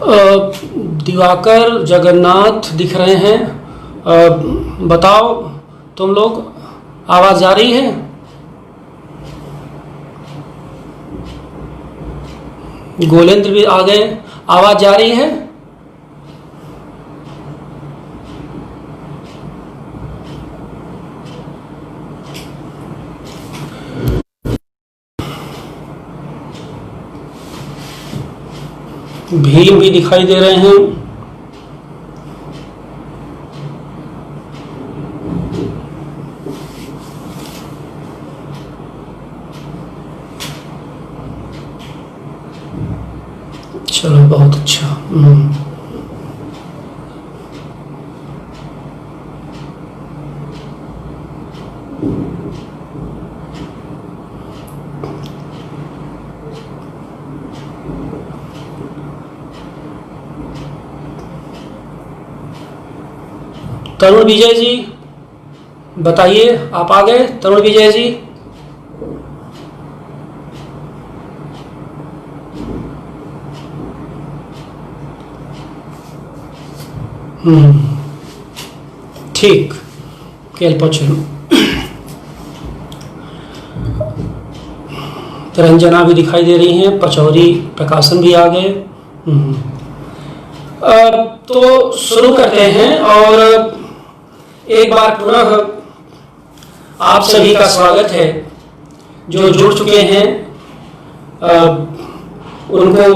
दिवाकर जगन्नाथ दिख रहे हैं। बताओ तुम लोग, आवाज़ जा रही है? गोलेंद्र भी आ गए, आवाज़ जा रही है? भीम भी दिखाई दे रहे हैं। चलो, बहुत अच्छा। तरुण विजय जी बताइए, आप आ गए? तरुण विजय जी, ठीक, केल पहुंचो। रंजना भी दिखाई दे रही हैं, पचौरी प्रकाशन भी आ गए। तो शुरू करते हैं और एक बार पुनः आप सभी का स्वागत है। जो जुड़ चुके हैं उनको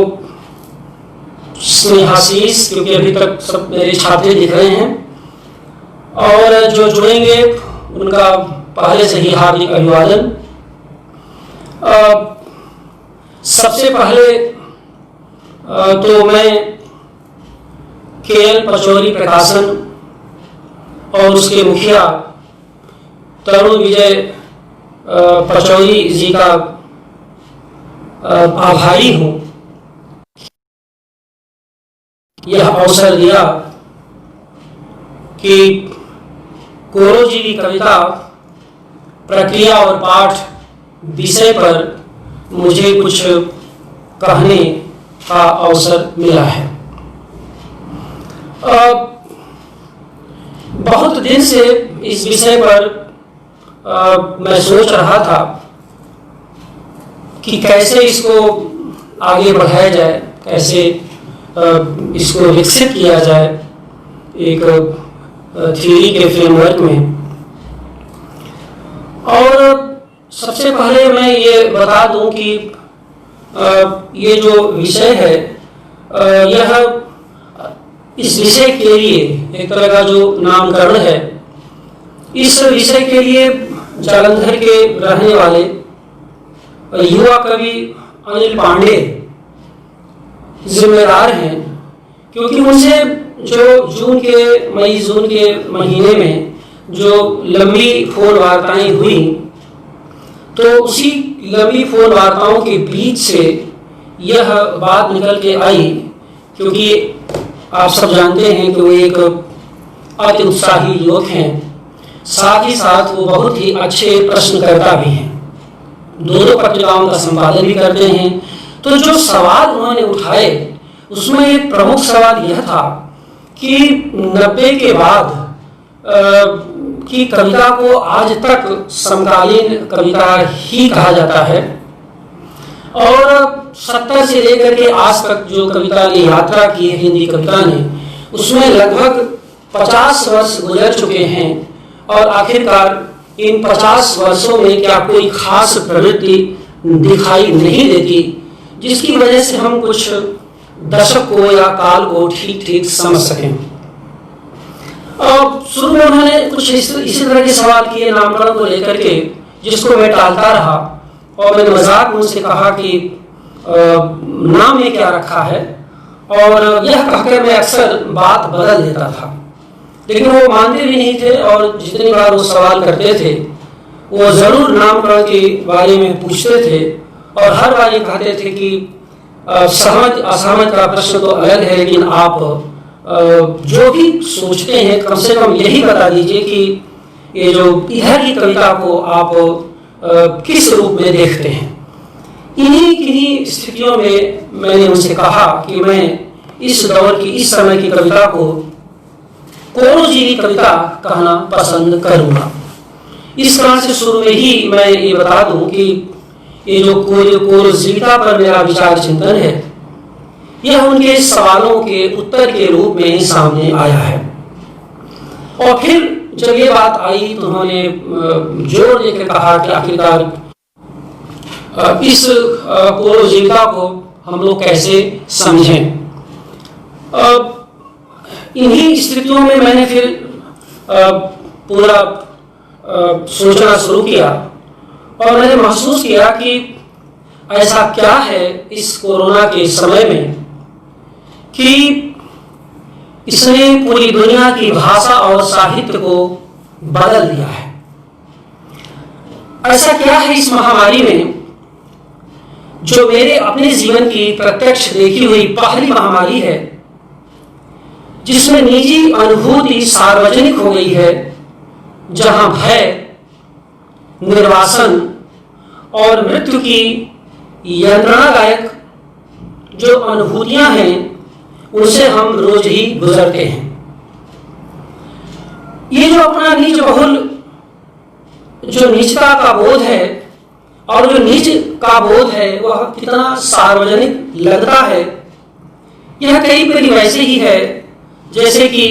स्नेहाशीष, क्योंकि अभी तक सब मेरे छात्र दिख रहे हैं, और जो जुड़ेंगे उनका पहले से ही हार्दिक अभिवादन। सबसे पहले तो मैं केएल पचौरी प्रकाशन और उसके मुखिया तरुण विजय पचौरी जी का आभारी हूँ, यह अवसर दिया कि कोरो जी की कविता प्रक्रिया और पाठ विषय पर मुझे कुछ कहने का अवसर मिला है। बहुत दिन से इस विषय पर मैं सोच रहा था कि कैसे इसको आगे बढ़ाया जाए, कैसे इसको विकसित किया जाए एक थ्योरी के फ्रेमवर्क में। और सबसे पहले मैं ये बता दूं कि ये जो विषय है, यह इस विषय के लिए एक तरह का जो नामकरण है, इस विषय के लिए जालंधर के रहने वाले युवा कवि अनिल पांडे जिम्मेदार हैं, क्योंकि उनसे जो मई जून के महीने में जो लंबी फोन वार्ताएं हुई, तो उसी लंबी फोन वार्ताओं के बीच से यह बात निकल के आई, क्योंकि आप सब जानते हैं कि वो एक अति उत्साही युवक हैं, साथ ही साथ वो बहुत ही अच्छे प्रश्नकर्ता भी हैं, दोनों पत्रिकाओं का संपादन भी करते हैं। तो जो सवाल उन्होंने उठाए उसमें एक प्रमुख सवाल यह था कि 90 के बाद की कविता को आज तक समकालीन कविता ही कहा जाता है, और 70 से लेकर के आज तक जो कविता की यात्रा की है हिंदी कविता ने, उसमें लगभग 50 वर्ष गुजर चुके हैं, और आखिरकार इन 50 वर्षों में क्या कोई खास प्रवृत्ति दिखाई नहीं देती, जिसकी वजह से हम कुछ दशक को या काल को ठीक ठीक समझ सकें। शुरू में उन्होंने कुछ इसी तरह के सवाल किए नामकरण को लेकर के, जिसको मैं टालता रहा, और मैंने मजाक में उनसे कहा कि नाम में क्या रखा है, और यह कहकर मैं अक्सर बात बदल देता था, लेकिन वो मानते भी नहीं थे, और जितनी बार वो सवाल करते थे वो जरूर नामकरण के बारे में पूछते थे, और हर बार ये कहते थे कि सहमत असहमत का प्रश्न तो अलग है, लेकिन आप जो भी सोचते हैं कम से कम यही बता दीजिए कि ये जो इधर की कविता को आप किस रूप में देखते हैं। इन्हीं किन्हीं स्थितियों में मैंने उनसे कहा कि मैं इस दौर की, इस समय की कविता को कोरोजीवी कविता कहना पसंद करूंगा। इस कारण से शुरू में ही मैं ये बता दूं कि ये जो कोरोजीविता पर मेरा विचार चिंतन है, यह उनके सवालों के उत्तर के रूप में सामने आया है। और फिर जब ये बात आई तो उन्होंने जोर देकर कहा कि आखिरकार इस कोरोजीविता को हम लोग कैसे समझें। इन्हीं स्थितियों में मैंने फिर पूरा सोचना शुरू किया और मैंने महसूस किया कि ऐसा क्या है इस कोरोना के समय में कि इसने पूरी दुनिया की भाषा और साहित्य को बदल दिया है। ऐसा क्या है इस महामारी में जो मेरे अपने जीवन की प्रत्यक्ष देखी हुई पहली महामारी है, जिसमें निजी अनुभूति सार्वजनिक हो गई है, जहां भय, निर्वासन और मृत्यु की यंत्रणादायक जो अनुभूतियां हैं उनसे हम रोज ही गुजरते हैं। ये जो अपना निज बहुल जो निजता का बोध है और जो निज का बोध है वह कितना सार्वजनिक लगता है, यह कई बार वैसे ही है जैसे कि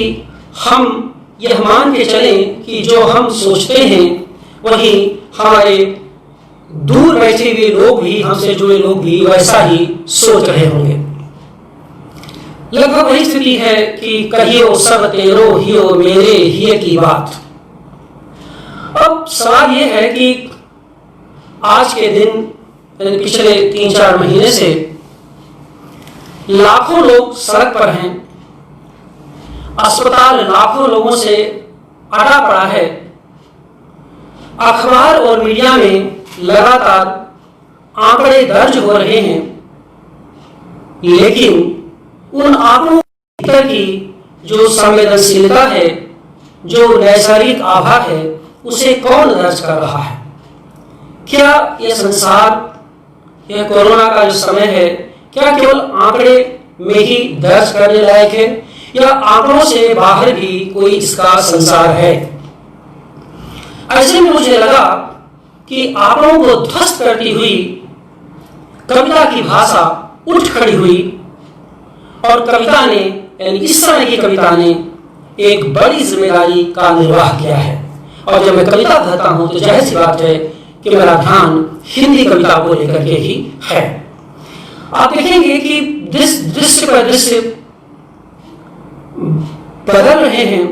हम यह मान के चलें कि जो हम सोचते हैं वही हमारे दूर बैठे हुए लोग भी, हमसे जुड़े लोग भी वैसा ही सोच रहे होंगे। लगभग वही स्थिति है कि कहियो सब तेरो हियो मेरे हिय की बात। अब सवाल यह है कि आज के दिन, पिछले 3-4 महीने से लाखों लोग सड़क पर हैं, अस्पताल लाखों लोगों से अटा पड़ा है, अखबार और मीडिया में लगातार आंकड़े दर्ज हो रहे हैं, लेकिन उन आंकड़ों के भीतर की जो संवेदनशीलता है, जो नैसर्गिक आभा है, उसे कौन दर्ज कर रहा है? क्या यह संसार, यह कोरोना का जो समय है, क्या केवल आंकड़े में ही दर्ज करने लायक है या आंकड़ों से बाहर भी कोई इसका संसार है? ऐसे में मुझे लगा कि आंकड़ों को ध्वस्त करती हुई कविता की भाषा उठ खड़ी हुई और कविता ने, यानी इस समय की कविता ने एक बड़ी जिम्मेदारी का निर्वाह किया है। और जब मैं कविता कहता हूं तो जाहिर सी बात है कि मेरा ध्यान हिंदी कविता को लेकर के ही है। आप देखेंगे कि दृश्य पर दृश्य बदल रहे हैं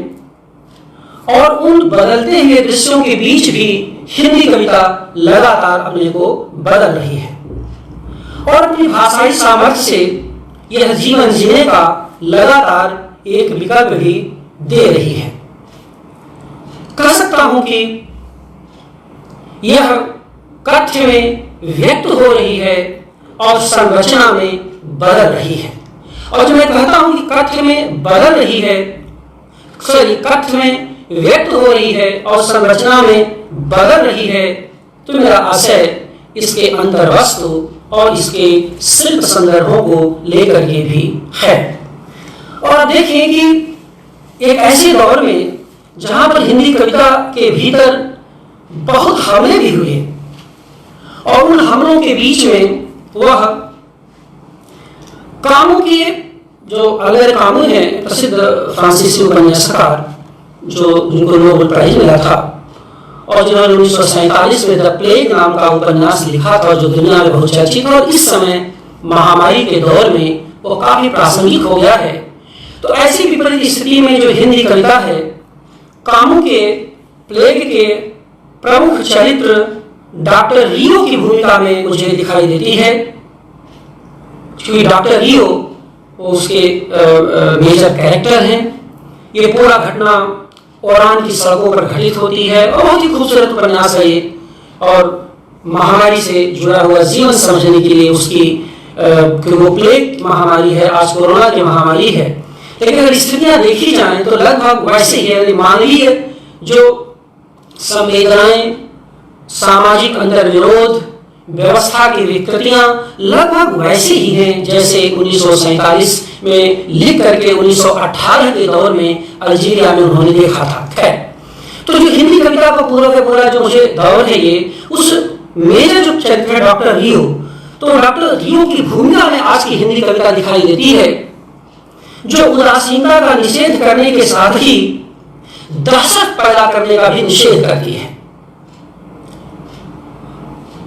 और उन बदलते हुए दृश्यों के बीच भी हिंदी कविता लगातार अपने को बदल रही है और अपनी भाषाई सामर्थ्य से यह जीवन जीने का लगातार एक विकल्प भी दे रही है। कह सकता हूं कि यह कथ्य में व्यक्त हो रही है और संरचना में बदल रही है। और जब मैं कहता हूं कि कथ्य में बदल रही है, कथ्य में व्यक्त हो रही है और संरचना में बदल रही है, तो मेरा आशय इसके अंतर्वस्तु और इसके शिल्प संदर्भों को लेकर के भी है। और आप देखिए कि एक ऐसे दौर में जहां पर हिंदी कविता के भीतर बहुत हमले भी हुए और उन हमलों के बीच में वह कामू के जो अल्बेर कामू हैं, प्रसिद्ध फ्रांसीसी उपन्यासकार जो जिनको नोबेल प्राइज मिला था और जिन्होंने 1947 में द प्लेग नाम का उपन्यास लिखा था जो दुनिया में बहुत चर्चित और इस समय महामारी के दौर में वो काफी प्रासंगिक हो गया है। तो ऐसी विपरीत स्थिति में जो हिंदी कविता है, कामू के प्लेग के प्रमुख चरित्र डॉक्टर रियो की भूमिका में मुझे दिखाई देती है, क्योंकि डॉक्टर रियो उसके मेजर कैरेक्टर हैं। ये पूरा घटना ओरान की सड़कों पर घटित होती है और बहुत ही खूबसूरत उपन्यास है ये, और महामारी से जुड़ा हुआ जीवन समझने के लिए उसकी वो प्लेग महामारी है, आज कोरोना की महामारी है, लेकिन अगर स्थितियां देखी जाएं तो लगभग वैसे ही है। मानवीय जो संवेदनाएं, सामाजिक अंतर्विरोध, व्यवस्था की विकृतियां लगभग वैसी ही हैं जैसे 1947 में लिख करके 1918 के दौर में अल्जीरिया में उन्होंने देखा था। खैर, तो जो हिंदी कविता का पूरा जो मुझे दौर है ये, उस मेरे जो चरित्र डॉक्टर रियो, तो डॉक्टर रियो की भूमिका में आज की हिंदी कविता दिखाई देती है, जो उदासीनता का निषेध करने के साथ ही दहशत पैदा करने का भी निषेध करती है।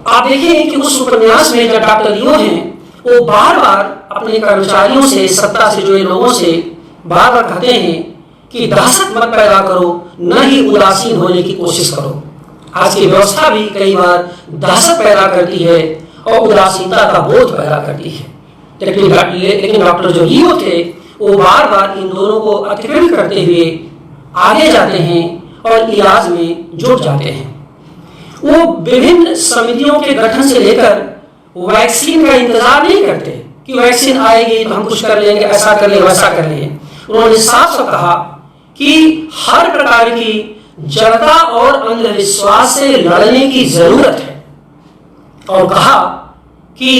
आप देखें कि उस उपन्यास में जो डॉक्टर रियो हैं, वो बार बार अपने कर्मचारियों से, सत्ता से जुड़े लोगों से बार बार कहते हैं कि दहशत मत पैदा करो, न ही उदासीन होने की कोशिश करो। आज की व्यवस्था भी कई बार दहशत पैदा करती है और उदासीनता का बोझ पैदा करती है। लेकिन डॉक्टर जो रियो थे, वो बार बार इन दोनों को अतिक्रमित करते हुए आगे जाते हैं और इलाज में जुट जाते हैं। वो विभिन्न समितियों के गठन से लेकर वैक्सीन का इंतजार नहीं करते कि वैक्सीन आएगी तो हम कुछ कर लेंगे, ऐसा कर लेंगे, वैसा कर लेंगे। उन्होंने साफ साफ कहा कि हर प्रकार की जड़ता और अंधविश्वास से लड़ने की जरूरत है, और कहा कि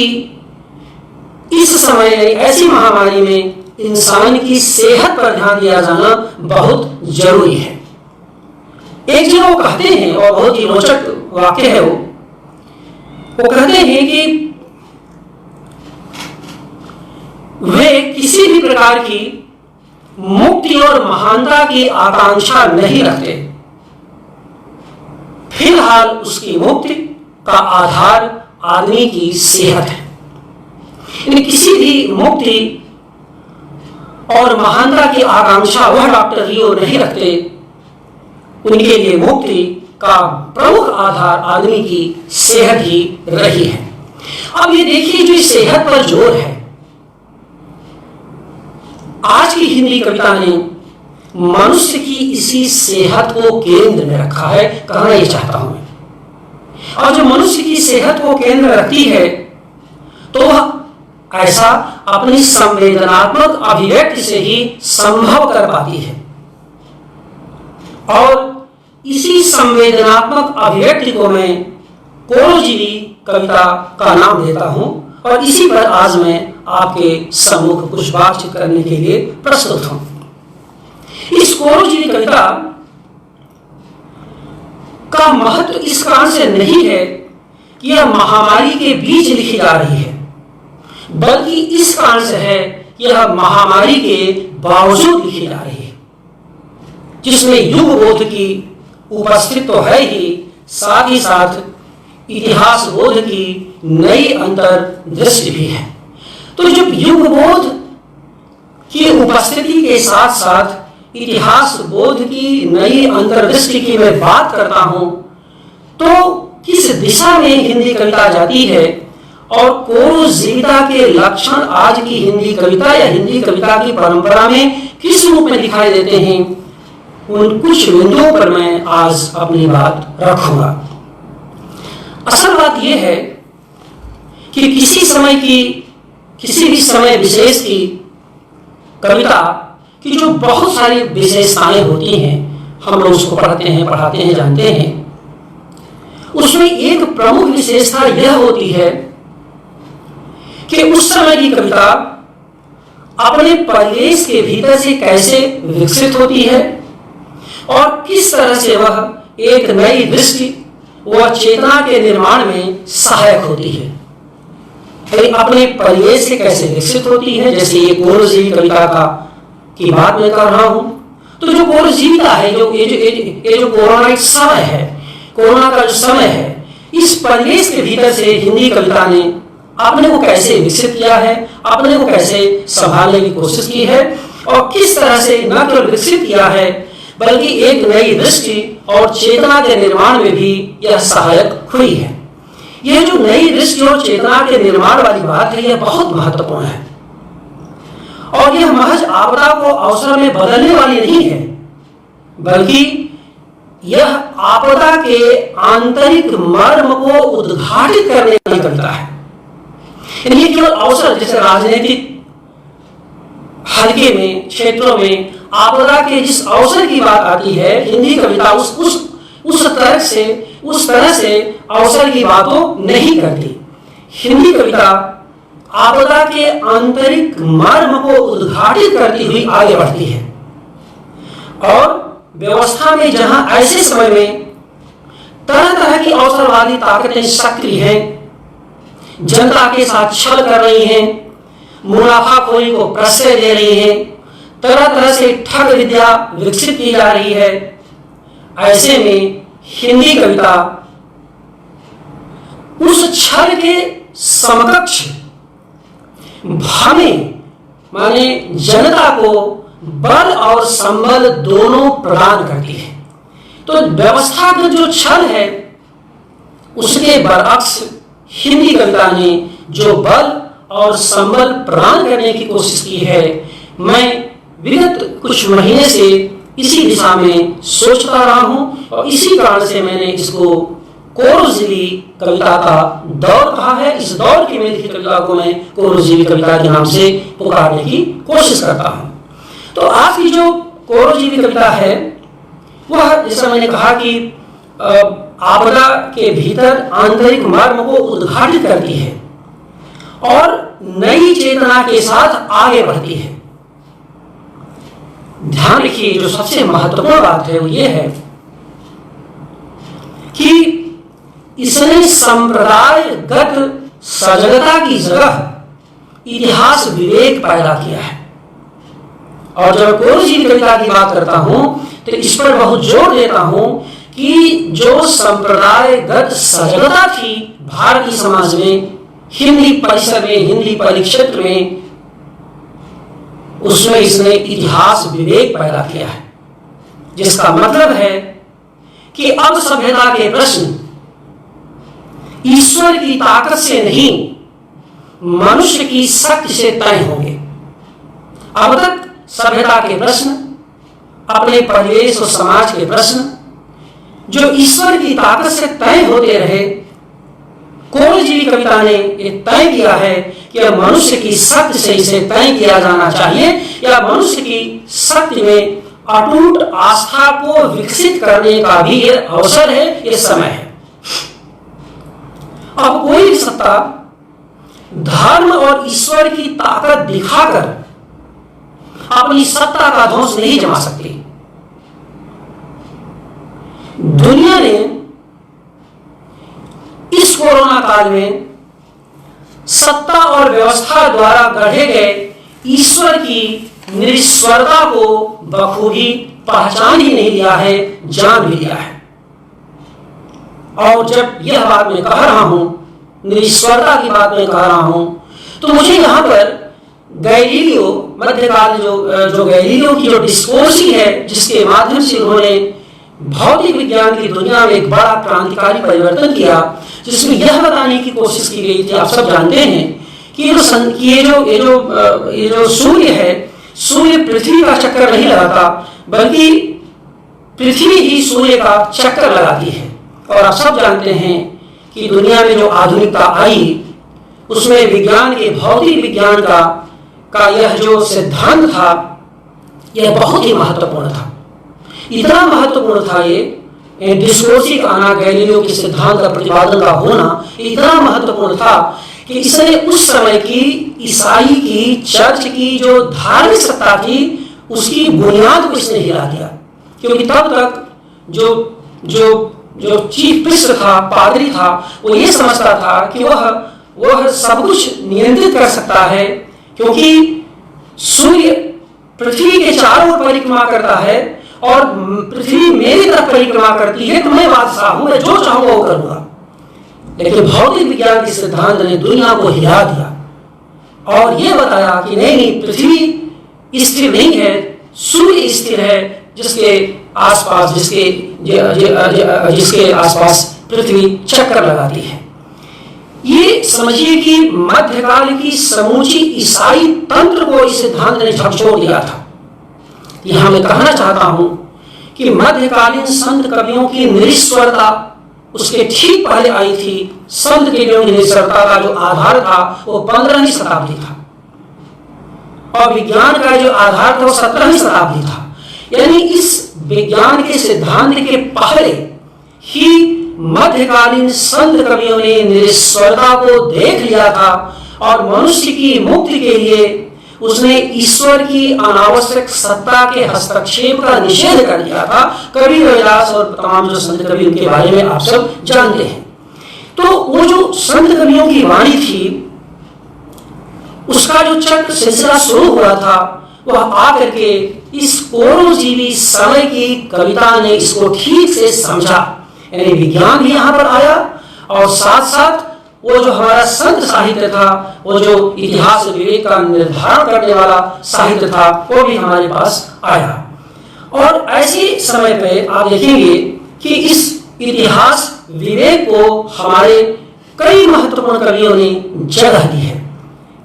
इस समय ऐसी महामारी में इंसान की सेहत पर ध्यान दिया जाना बहुत जरूरी है। एक जगह वो कहते हैं, और बहुत ही रोचक वाक्य है, वो कहते हैं कि वे किसी भी प्रकार की मुक्ति और महानता की आकांक्षा नहीं रखते। फिलहाल उसकी मुक्ति का आधार आदमी की सेहत है। किसी भी मुक्ति और महानता की आकांक्षा वह डॉक्टर रियो नहीं रखते। उनके लिए मुक्ति का प्रमुख आधार आदमी की सेहत ही रही है। अब ये देखिए, जो सेहत पर जोर है, आज की हिंदी कविता ने मनुष्य की इसी सेहत को केंद्र में रखा है, कहना ये चाहता हूं मैं। और जो मनुष्य की सेहत को केंद्र में रखती है, तो वह ऐसा अपनी संवेदनात्मक अभिव्यक्ति से ही संभव कर पाती है। और इसी संवेदनात्मक अभिव्यक्ति को मैं कोरोजीवी कविता का नाम देता हूं, और इसी पर आज मैं आपके सम्मुख कुछ बातचीत करने के लिए प्रस्तुत हूं। इस कोरोजीवी कविता का महत्व इस कारण से नहीं है कि यह महामारी के बीच लिखी जा रही है, बल्कि इस कारण से है कि यह महामारी के बावजूद लिखी जा रही है, जिसमें युग बोध की उपस्थित तो है ही, साथ ही साथ इतिहास बोध की नई अंतर्दृष्टि भी है। तो जब युग बोध की उपस्थिति के साथ साथ इतिहास बोध की नई अंतर्दृष्टि की मैं बात करता हूं, तो किस दिशा में हिंदी कविता जाती है और कोरोजीविता के लक्षण आज की हिंदी कविता या हिंदी कविता की परंपरा में किस रूप में दिखाई देते हैं, उन कुछ बिंदुओं पर मैं आज अपनी बात रखूंगा। असल बात यह है कि किसी भी समय विशेष की कविता की जो बहुत सारी विशेषताएं होती हैं, हम लोग उसको पढ़ते हैं, पढ़ाते हैं, जानते हैं, उसमें एक प्रमुख विशेषता यह होती है कि उस समय की कविता अपने परिवेश के भीतर से कैसे विकसित होती है और किस तरह से वह एक नई दृष्टि व चेतना के निर्माण में सहायक होती है। अपने परिवेश से कैसे विकसित होती है, जैसे ये कोरोजीवी कविता की बात मैं कर रहा हूं। तो जो कोरोजीविता है, ये जो कोरोना का समय है, कोरोना का जो समय है, इस परिवेश के भीतर से हिंदी कविता ने अपने को कैसे विकसित किया है, अपने को कैसे संभालने की कोशिश की है, और किस तरह से न केवल विकसित किया है बल्कि एक नई दृष्टि और चेतना के निर्माण में भी यह सहायक हुई है। यह जो नई दृष्टि और चेतना के निर्माण वाली बात है, यह बहुत महत्वपूर्ण है, और यह महज आपदा को अवसर में बदलने वाली नहीं है, बल्कि यह आपदा के आंतरिक मर्म को उद्घाटित करने वाली कविता है। ये केवल अवसर, जैसे राजनीतिक हल्के में, क्षेत्रों में आपदा के जिस अवसर की बात आती है, हिंदी कविता उस तरह से अवसर की बातों नहीं करती। हिंदी कविता आपदा के आंतरिक मर्म को उद्घाटित करती हुई आगे बढ़ती है और व्यवस्था में जहां ऐसे समय में तरह तरह की अवसरवादी ताकतें सक्रिय हैं, जनता के साथ छल कर रही हैं, मुनाफाखोरी को प्रश्रय दे रही हैं, तरह तरह से ठग विद्या विकसित की जा रही है, ऐसे में हिंदी कविता उस छल के समकक्ष भाने माने जनता को बल और संबल दोनों प्रदान करती है। तो व्यवस्था का जो छल है उसके बरअक्स हिंदी कविता ने जो बल और संबल प्रदान करने की कोशिश की है, मैं विगत कुछ महीने से इसी दिशा में सोचता रहा हूं और इसी कारण से मैंने इसको कोरोजीवी कविता का दौर कहा है। इस दौर की मेरी लिखित कविता को मैं कोरोजीवी कविता के नाम से पुकारने की कोशिश करता हूं। तो आज की जो कोरोजीवी कविता है वह, जैसा मैंने कहा कि आपदा के भीतर आंतरिक मर्म को उद्घाटित करती है और नई चेतना के साथ आगे बढ़ती है। ध्यान रखिए, जो सबसे महत्वपूर्ण बात है वो ये है कि इसने संप्रदायगत सजगता की जगह इतिहास विवेक पैदा किया है। और जब कोरोजीवी कविता की बात करता हूं तो इस पर बहुत जोर देता हूं कि जो संप्रदायगत सजगता थी भारतीय समाज में, हिंदी परिसर में, हिंदी परिक्षेत्र में, उसमें इसने इतिहास विवेक पैदा किया है, जिसका मतलब है कि अब सभ्यता के प्रश्न ईश्वर की ताकत से नहीं, मनुष्य की शक्ति से तय होंगे। अब तक सभ्यता के प्रश्न, अपने परिवेश और समाज के प्रश्न जो ईश्वर की ताकत से तय होते रहे, कोरोजीवी कविता ने ये तय किया है कि मनुष्य की शक्ति से इसे तय किया जाना चाहिए या मनुष्य की शक्ति में अटूट आस्था को विकसित करने का भी ये अवसर है, ये समय है। अब कोई भी सत्ता धर्म और ईश्वर की ताकत दिखाकर अपनी सत्ता का ध्वंस नहीं जमा सकती। दुनिया ने इस कोरोना काल में सत्ता और व्यवस्था द्वारा गढ़े गए ईश्वर की निरीश्वरता को बखूबी पहचान ही नहीं लिया है, जान भी लिया है। और जब यह बात मैं कह रहा हूं, निरीश्वरता की बात मैं कह रहा हूं, तो मुझे यहां पर गैलीलियो, मध्यकाल जो गैलीलियो की जो डिस्कोर्सी है, जिसके माध्यम से उन्होंने भौतिक विज्ञान की दुनिया में एक बड़ा क्रांतिकारी परिवर्तन किया, जिसमें यह बताने की कोशिश की गई थी, आप सब जानते हैं कि ये जो सूर्य है, सूर्य पृथ्वी का चक्कर नहीं लगाता, बल्कि पृथ्वी ही सूर्य का चक्कर लगाती है। और आप सब जानते हैं कि दुनिया में जो आधुनिकता आई उसमें विज्ञान के, भौतिक विज्ञान का यह जो सिद्धांत था, यह बहुत ही महत्वपूर्ण था। इतना महत्वपूर्ण था ये डिस्कोर्सी का आना, गैलीलियो के सिद्धांत का प्रतिपादन का होना इतना महत्वपूर्ण था कि इसने उस समय की ईसाई की, चर्च की जो धार्मिक सत्ता थी, उसकी बुनियाद को इसने हिला दिया। क्योंकि तब तक जो चीफ प्रीस्ट था, पादरी था, वो ये समझता था कि वह सब कुछ नियंत्रित कर सकता है, क्योंकि सूर्य पृथ्वी के चारों ओर परिक्रमा करता है और पृथ्वी मेरी तरफ परिक्रमा करती है, तो मैं बादशाह हूं, मैं जो चाहूंगा वो करूंगा। लेकिन भौतिक विज्ञान के सिद्धांत ने दुनिया को हिला दिया और यह बताया कि नहीं, पृथ्वी स्थिर नहीं है, सूर्य स्थिर है, जिसके आसपास पृथ्वी चक्कर लगाती है। ये समझिए कि मध्यकाल की समूची ईसाई तंत्र को इस सिद्धांत ने झकझोर दिया था। यहां मैं कहना चाहता हूं कि मध्यकालीन संत कवियों की निरीश्वरता उसके ठीक पहले आई थी। संत कवियों की निरीश्वरता का जो आधार था वो 15वीं शताब्दी था और विज्ञान का जो आधार था वो 17वीं शताब्दी था। यानी इस विज्ञान के सिद्धांत के पहले ही मध्यकालीन संत कवियों ने निरीश्वरता को देख लिया था और मनुष्य की मुक्ति के लिए उसने ईश्वर की अनावश्यक सत्ता के हस्तक्षेप का निषेध कर दिया था। कवि रविदास और तमाम जो संत कवि उनके बारे में आप सब जानते हैं। तो वो जो संत कवियों की वाणी थी, उसका जो चक्र सिलसिला शुरू हुआ था, वह आकर के इस कोरोजीवी समय की कविता ने इसको ठीक से समझा। यानी विज्ञान भी यहाँ पर आया और साथ साथ वो जो हमारा संत साहित्य था, वो जो इतिहास विवेक का निर्धारण करने वाला साहित्य था, वो भी हमारे पास आया। और ऐसे समय पे आप देखेंगे कि इस इतिहास विवेक को हमारे कई महत्वपूर्ण कवियों ने जगह दी है।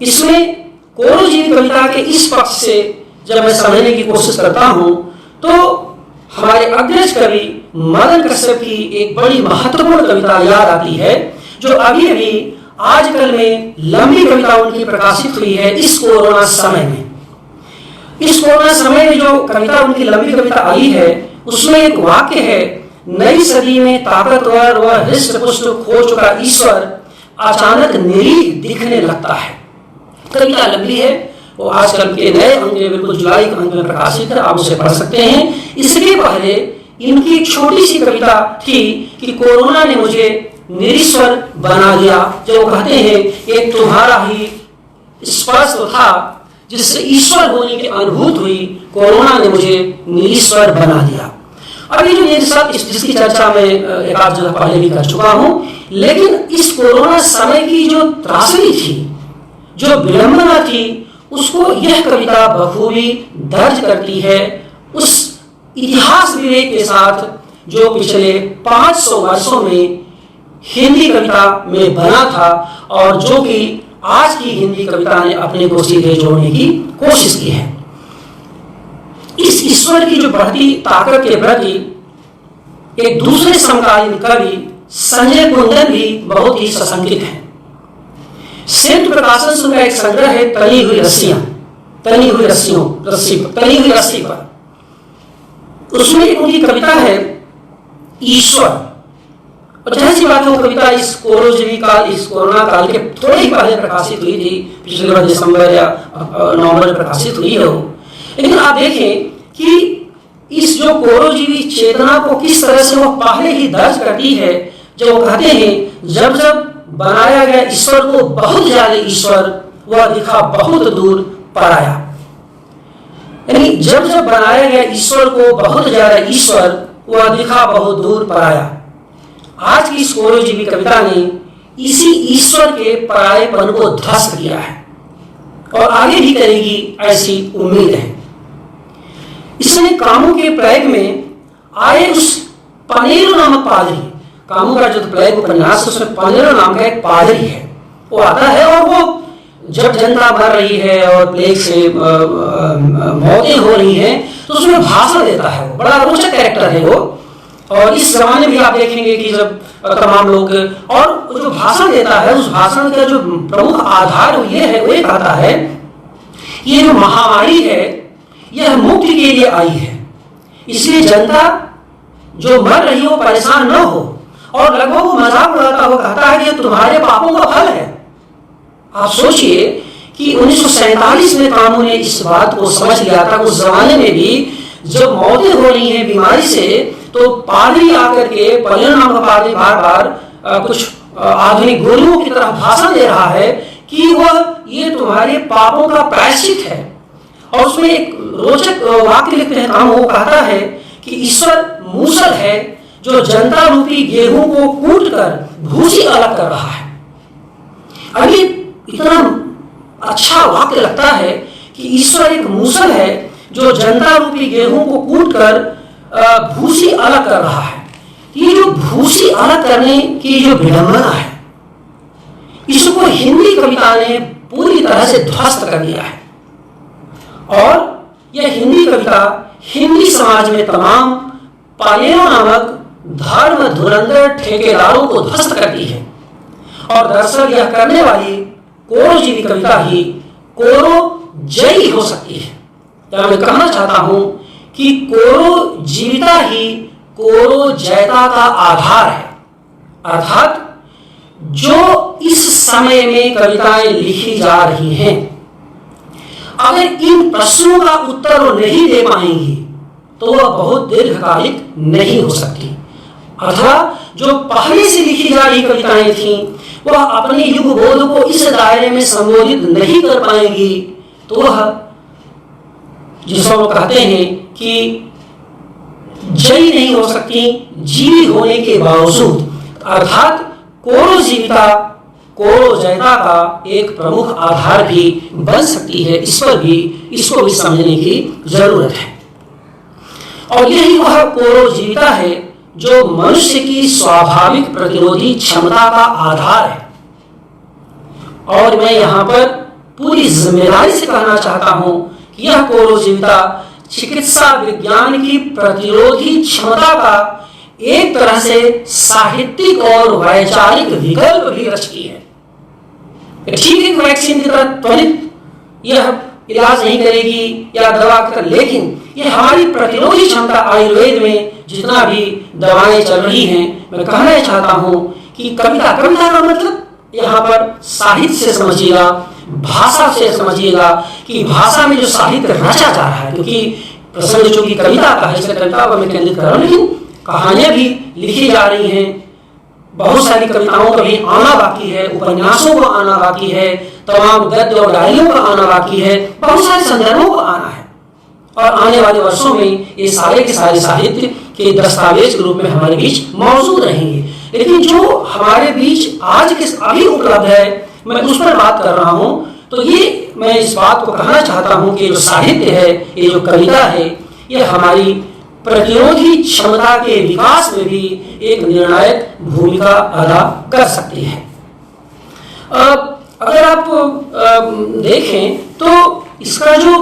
इसमें कोरोजीवी कविता के इस पक्ष से जब मैं समझने की कोशिश करता हूं, तो हमारे अग्रज कवि मदन कश्यप की एक बड़ी महत्वपूर्ण कविता याद आती है, जो अभी अभी आजकल में लंबी कविता उनकी प्रकाशित हुई है इस कोरोना समय में। इस कोरोना समय में जो कविता उनकी लंबी कविता आई है, उसमें एक वाक्य है, नई सदी में ताकतवर व हृष्ट पुष्ट खो चुका ईश्वर अचानक निरीह दिखने लगता है। कविता लंबी है, वो आजकल के नए अंक में, बिल्कुल जुलाई के अंक में प्रकाशित है, आप उसे पढ़ सकते हैं। इसके पहले इनकी एक छोटी सी कविता थी कि कोरोना ने मुझे निरीश्वर बना दिया। जो कहते हैं एक तुम्हारा ही स्पर्श था जिससे ईश्वर होने की अनुभूति हुई, कोरोना ने मुझे निरीश्वर बना दिया। अब ये जो मेरे साथ जिसकी चर्चा मैं एक आध जगह पहले भी कर चुका हूं, लेकिन इस कोरोना समय की जो त्रासदी थी, जो विडंबना थी, उसको यह कविता बखूबी दर्ज करती है उस इतिहास विवेक के साथ जो पिछले 500 वर्षों में हिंदी कविता में बना था और जो कि आज की हिंदी कविता ने अपने को सीधे जोड़ने की कोशिश की है। इस ईश्वर की जो बढ़ती ताकत के प्रति एक दूसरे समकालीन कवि संजय कुंदन भी बहुत ही सशंकित है। संयुक्त प्रकाशन से उनका एक संग्रह है, तनी हुई रस्सी पर। उसमें एक उनकी कविता है ईश्वर, और जाहिर सी बात है वो कविता इस कोरोना काल के थोड़े ही पहले प्रकाशित हुई थी, पिछले दिसंबर या नवंबर में प्रकाशित हुई है वो। लेकिन आप देखें कि इस जो कोरोजीवी चेतना को किस तरह से वो पहले ही दर्ज करती है, जब वो कहते हैं जब जब बनाया गया ईश्वर को बहुत ज्यादा ईश्वर, वह दिखा बहुत दूर पराया। यानी जब जब बनाया गया ईश्वर को बहुत ज्यादा ईश्वर, वह दिखा बहुत दूर पराया। आज की इस कोरोजीवी कविता ने इसी ईश्वर के परायेपन को ध्वस्त किया है और आगे भी करेगी, ऐसी उम्मीद है। इसमें कामू के प्लेग में आए उस पनेरो नामक पादरी, कामू का जो प्लेग उपन्यास उसमें पनेरो नाम का एक पादरी है, वो आता है और वो जब जनता मर रही है और प्लेग से मौतें हो रही हैं, तो उसमें भाषण देता है। वो बड़ा रोचक कैरेक्टर है वो। और इस जमाने में आप देखेंगे कि जब तमाम लोग, और जो भाषण देता है, उस भाषण का जो प्रमुख आधार वो ये है, वो ये कहता है ये जो महामारी है यह मुक्ति के लिए आई है, इसलिए जनता जो मर रही हो परेशान न हो। और लगभग वो मजाक उड़ाता हुआ कहता है कि ये तुम्हारे पापों का फल है। आप सोचिए कि 1947 में कानून ने इस बात को समझ लिया था। उस जमाने में भी जब मौतें हो रही हैं बीमारी से, तो पादरी आकर के, पनेरो नाम का पादरी बार बार कुछ आधुनिक गुरुओं की तरह भाषण दे रहा है कि वह ये तुम्हारे पापों का प्रायश्चित है। और उसमें एक रोचक वाक्य लिखते हैं काम, वो कहता है कि ईश्वर मूसल है जो जनता रूपी गेहूं को कूट कर भूसी अलग कर रहा है। अभी इतना अच्छा वाक्य लगता है कि ईश्वर एक मूसल है जो जनता रूपी गेहूं को कूट कर भूसी अलग कर रहा है। ये जो भूसी अलग करने की जो विडंबना है, इसको हिंदी कविता ने पूरी तरह से ध्वस्त कर दिया है। और यह हिंदी कविता हिंदी समाज में तमाम पनेरो नामक धर्म धुरंधर ठेकेदारों को ध्वस्त करती है। और दरअसल यह करने वाली कोरोजीवी कविता ही कोरो जयी हो सकती है। मैं कहना चाहता हूं कि कोरो जीविता ही कोरो जयता का आधार है। अर्थात जो इस समय में कविताएं लिखी जा रही हैं, अगर इन प्रश्नों का उत्तर वो नहीं दे पाएंगी तो वह बहुत दीर्घकालिक नहीं हो सकती। अथवा जो पहले से लिखी जा रही कविताएं थीं, वह अपने युग बोध को इस दायरे में संबोधित नहीं कर पाएंगी, तो वह जिसको वो कहते हैं कि जयी नहीं हो सकती जीवित होने के बावजूद। अर्थात कोरो जीविता कोरो जयता का एक प्रमुख आधार भी बन सकती है। इसको भी समझने की जरूरत है। और यही वह कोरो जीविता है जो मनुष्य की स्वाभाविक प्रतिरोधी क्षमता का आधार है। और मैं यहां पर पूरी जिम्मेदारी से कहना चाहता हूं कि यह कोरो जीविता चिकित्सा विज्ञान की प्रतिरोधी क्षमता का एक तरह से साहित्यिक और वैचारिक विकल्प भी रचती है। ठीक है, वैक्सीन की तरह त्वरित यह इलाज नहीं करेगी या दवा की तरह, लेकिन यह हमारी प्रतिरोधी क्षमता, आयुर्वेद में जितना भी दवाएं चल रही हैं, मैं कहना चाहता हूं कि कविता का मतलब यहाँ पर साहित्य से समझिएगा, भाषा से समझिएगा कि भाषा में जो साहित्य रचा जा रहा है। क्योंकि प्रसंग जो कि कविता का है, इसलिए कविता पर मैं केंद्रित कर रहा हूँ, लेकिन कहानियां भी लिखी जा रही हैं। बहुत सारी कविताओं का भी आना बाकी है, उपन्यासों को आना बाकी है, तमाम गद्य और डायरियों का आना बाकी है, बहुत सारे संदर्भों को आना है। और आने वाले वर्षों में ये सारे के सारे साहित्य के दस्तावेज के रूप में हमारे बीच मौजूद रहेंगे। लेकिन जो हमारे बीच आज के अभी उपलब्ध है, मैं उस पर बात कर रहा हूं। तो ये मैं इस बात को कहना चाहता हूं कि जो साहित्य है, ये जो कविता है, ये हमारी प्रतिरोधी क्षमता के विकास में भी एक निर्णायक भूमिका अदा कर सकती है। अगर आप देखें तो इसका जो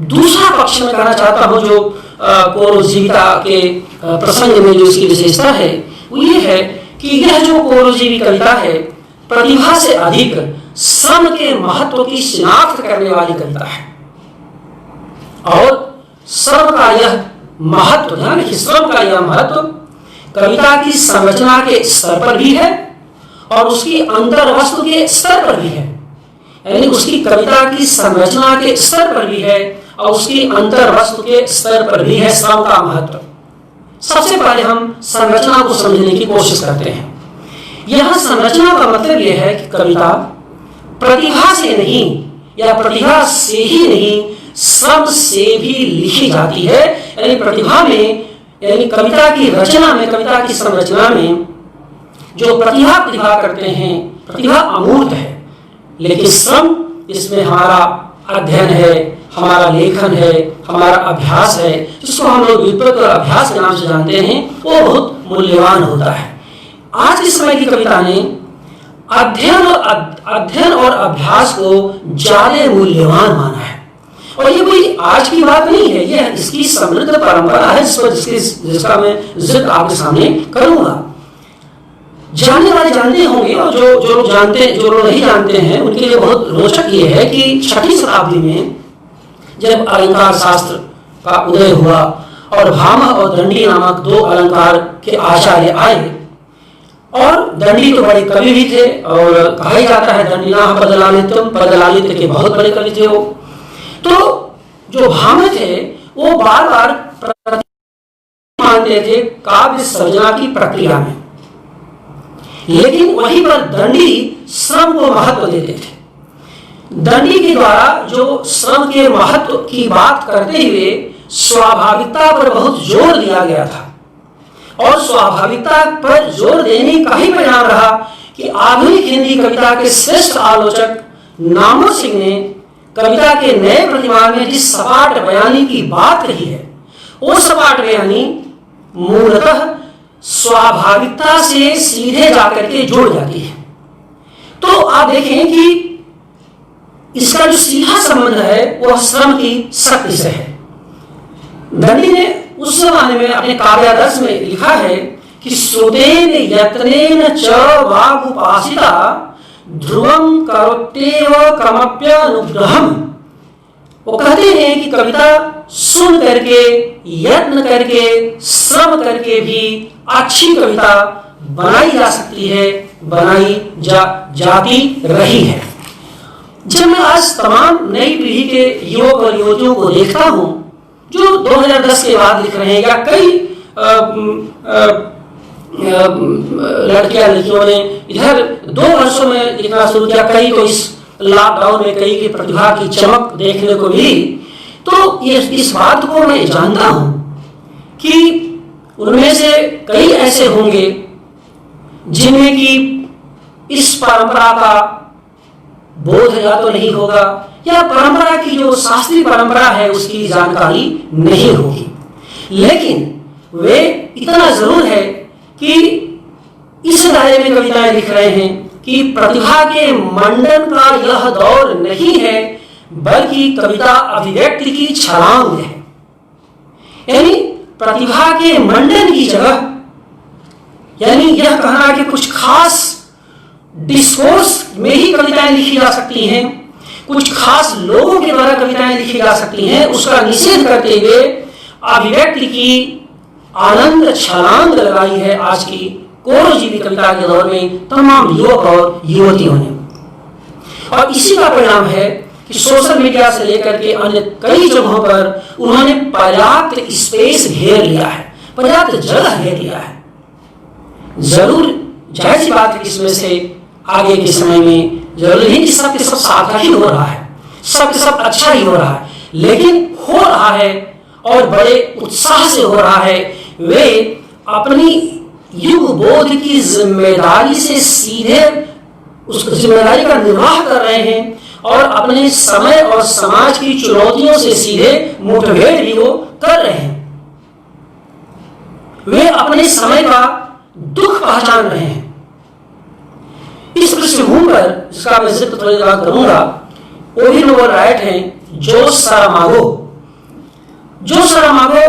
दूसरा पक्ष में कहना चाहता हूं, जो कोरो जीविता के प्रसंग में जो इसकी विशेषता है, वो ये है कि यह जो कोरोजीवी कविता है, प्रतिभा से अधिक श्रम के महत्व की शिनाख्त करने वाली कविता है। और श्रम का यह महत्व, ध्यान रखिए, श्रम का यह महत्व कविता की संरचना के स्तर पर भी है और उसकी अंतर्वस्तु के स्तर पर भी है। यानी उसकी कविता की संरचना के स्तर पर भी है और उसकी अंतर्वस्तु के स्तर पर भी है श्रम का महत्व। सबसे पहले हम संरचना को समझने की कोशिश करते हैं। यह संरचना का मतलब यह है कि कविता प्रतिभा से नहीं या प्रतिभा से ही नहीं, श्रम से भी लिखी जाती है। यानी प्रतिभा में, यानी कविता की रचना में, कविता की संरचना में जो प्रतिभा करते हैं, प्रतिभा अमूर्त है, लेकिन श्रम इसमें हमारा अध्ययन है, हमारा लेखन है, हमारा अभ्यास है, जिसको हम लोग व्युत्पत्ति और अभ्यास के नाम से जानते हैं, वो बहुत मूल्यवान होता है। आज के समय की कविता ने अध्ययन और अभ्यास को ज्यादा मूल्यवान माना है। और ये कोई आज की बात नहीं है, यह इसकी समृद्ध परंपरा है जिसका मैं जिक्र आपके सामने करूंगा। जानने वाले जानते होंगे, और जो लोग नहीं जानते हैं उनके लिए बहुत रोचक ये है कि 6वीं शताब्दी में जब अलंकार शास्त्र का उदय हुआ और भामह और दंडी नामक दो अलंकार के आचार्य आए, और दंडी तो बड़े कवि भी थे और कहा जाता है दंडिना पदलालित्य के बहुत बड़े कवि थे वो। तो जो भामह थे वो बार बार मानते थे काव्य सर्जना की प्रक्रिया में, लेकिन वहीं पर दंडी श्रम को महत्व देते थे। दंडी के द्वारा जो श्रम के महत्व की बात करते हुए स्वाभाविकता पर बहुत जोर दिया गया था, और स्वाभाविकता पर जोर देने का ही परिणाम रहा कि आधुनिक हिंदी कविता के श्रेष्ठ आलोचक नामवर सिंह ने कविता के नए प्रतिमान में जिस सपाट बयानी की बात कही है, वो सपाट बयानी मूलतः स्वाभाविकता से सीधे जाकर के जुड़ जाती है। तो आप देखें कि इसका जो सीधा संबंध है वह श्रम की शक्ति से है। दंडी ने उस जमाने में अपने काव्यादर्श में लिखा है कि श्रुतेन यत्नेन च वागुपासिता ध्रुवं करोत्येव क्रमप्यनुग्रहम्। वो कहते हैं कि कविता सुन करके, यत्न करके, श्रम करके भी अच्छी कविता बनाई जा सकती है, बनाई जाती रही है। जब मैं आज तमाम नई पीढ़ी के युवक और युवतियों को देखता हूं जो 2010 के बाद लिख रहे हैं, या कई लड़कियां लड़कियों ने इधर 2 वर्षों में लिखना शुरू किया, कई तो इस लॉकडाउन में कई की प्रतिभा की चमक देखने को मिली। तो ये इस बात को मैं जानता हूं कि उनमें से कई ऐसे होंगे जिनमें कि इस परंपरा का बोध या तो नहीं होगा, या परंपरा की जो शास्त्रीय परंपरा है उसकी जानकारी नहीं होगी, लेकिन वे इतना जरूर है कि इस दायरे में कविताएं लिख रहे हैं कि प्रतिभा के मंडन का यह दौर नहीं है, बल्कि कविता अभिव्यक्ति की छलांग है। यानी प्रतिभा के मंडन की जगह, यानी यह कहना कि कुछ खास डिस्कोर्स में ही कविताएं लिखी जा सकती हैं, कुछ खास लोगों के द्वारा कविताएं लिखी जा सकती हैं, उसका निषेध करते हुए अभिव्यक्ति की आनंद छलांग लगाई है आज की कोरोजीवी कविता के दौर में तमाम युवक और युवतियों ने। और इसी का परिणाम है कि सोशल मीडिया से लेकर के अन्य कई जगहों पर उन्होंने पर्याप्त स्पेस घेर लिया है, पर्याप्त जगह घेर लिया है। जरूर जाहिर सी बात है कि इसमें से आगे के समय में जरूरी नहीं कि सब के सब साधा ही हो रहा है, सब के सब अच्छा ही हो रहा है, लेकिन हो रहा है और बड़े उत्साह से हो रहा है। वे अपनी युग बोध की जिम्मेदारी से सीधे उस जिम्मेदारी का निर्वाह कर रहे हैं और अपने समय और समाज की चुनौतियों से सीधे मुठभेड़ भी वो कर रहे हैं। वे अपने समय का दुख पहचान रहे हैं। इस पृष्ठभूमि पर जिसका मैं जिक्र थोड़ी देर बाद करूंगा, वो भी नोबेल राइट हैं जोस सारामागो। जोस सारामागो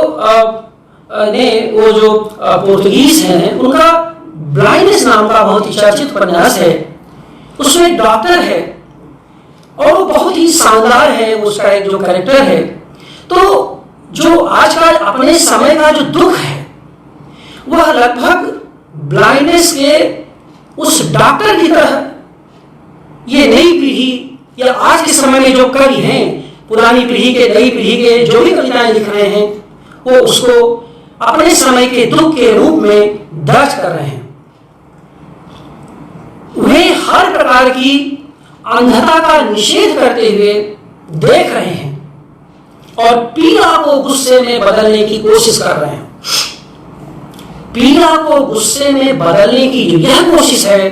ने वो जो पोर्तुगीज हैं, उनका ब्लाइंडनेस नाम का बहुत ही चर्चित उपन्यास है। उसमें एक डॉक्टर है और वो बहुत ही शानदार है, उसका एक जो कैरेक्टर है। तो जो आज का अपने समय का जो दुख है वह लगभग ब्लाइंडनेस के उस डॉक्टर की तरह ये नई पीढ़ी या आज के समय में जो कवि हैं, पुरानी पीढ़ी के नई पीढ़ी के जो भी कविताएं लिख रहे हैं, वो उसको अपने समय के दुख के रूप में दर्ज कर रहे हैं। वे हर प्रकार की अंधता का निषेध करते हुए देख रहे हैं और पीड़ा को गुस्से में बदलने की कोशिश कर रहे हैं। पीड़ा को गुस्से में बदलने की यह कोशिश है,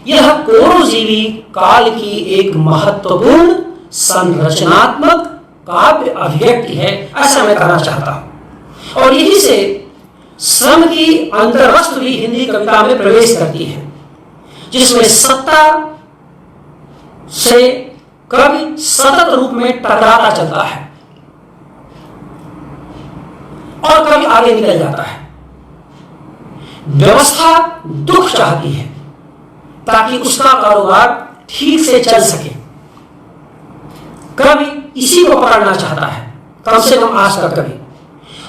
यह कोरोजीवी काल की एक महत्वपूर्ण संरचनात्मक काव्य अभिव्यक्ति है, ऐसा मैं कहना चाहता हूं। और यही से श्रम की अंतर्वस्तु भी हिंदी कविता में प्रवेश करती है, जिसमें सत्ता से कवि सतत रूप में टकराता चलता है और कभी आगे निकल जाता है। व्यवस्था दुख चाहती है ताकि उसका कारोबार ठीक से चल सके। कवि इसी को पकड़ना चाहता है, कम से कम आज का कवि,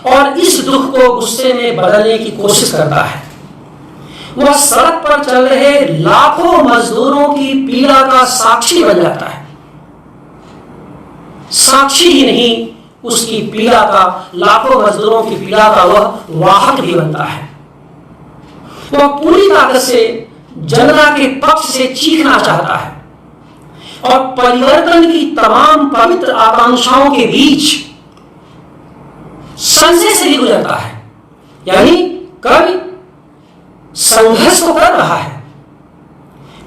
और इस दुख को गुस्से में बदलने की कोशिश करता है। वह सड़क पर चल रहे लाखों मजदूरों की पीड़ा का साक्षी बन जाता है। साक्षी ही नहीं, उसकी पीड़ा का, लाखों मजदूरों की पीड़ा का वह वाहक भी बनता है। वह पूरी ताकत से जनता के पक्ष से चीखना चाहता है और परिवर्तन की तमाम पवित्र आकांक्षाओं के बीच संशय से भी गुजरता है। यानी कवि संघर्ष तो कर रहा है,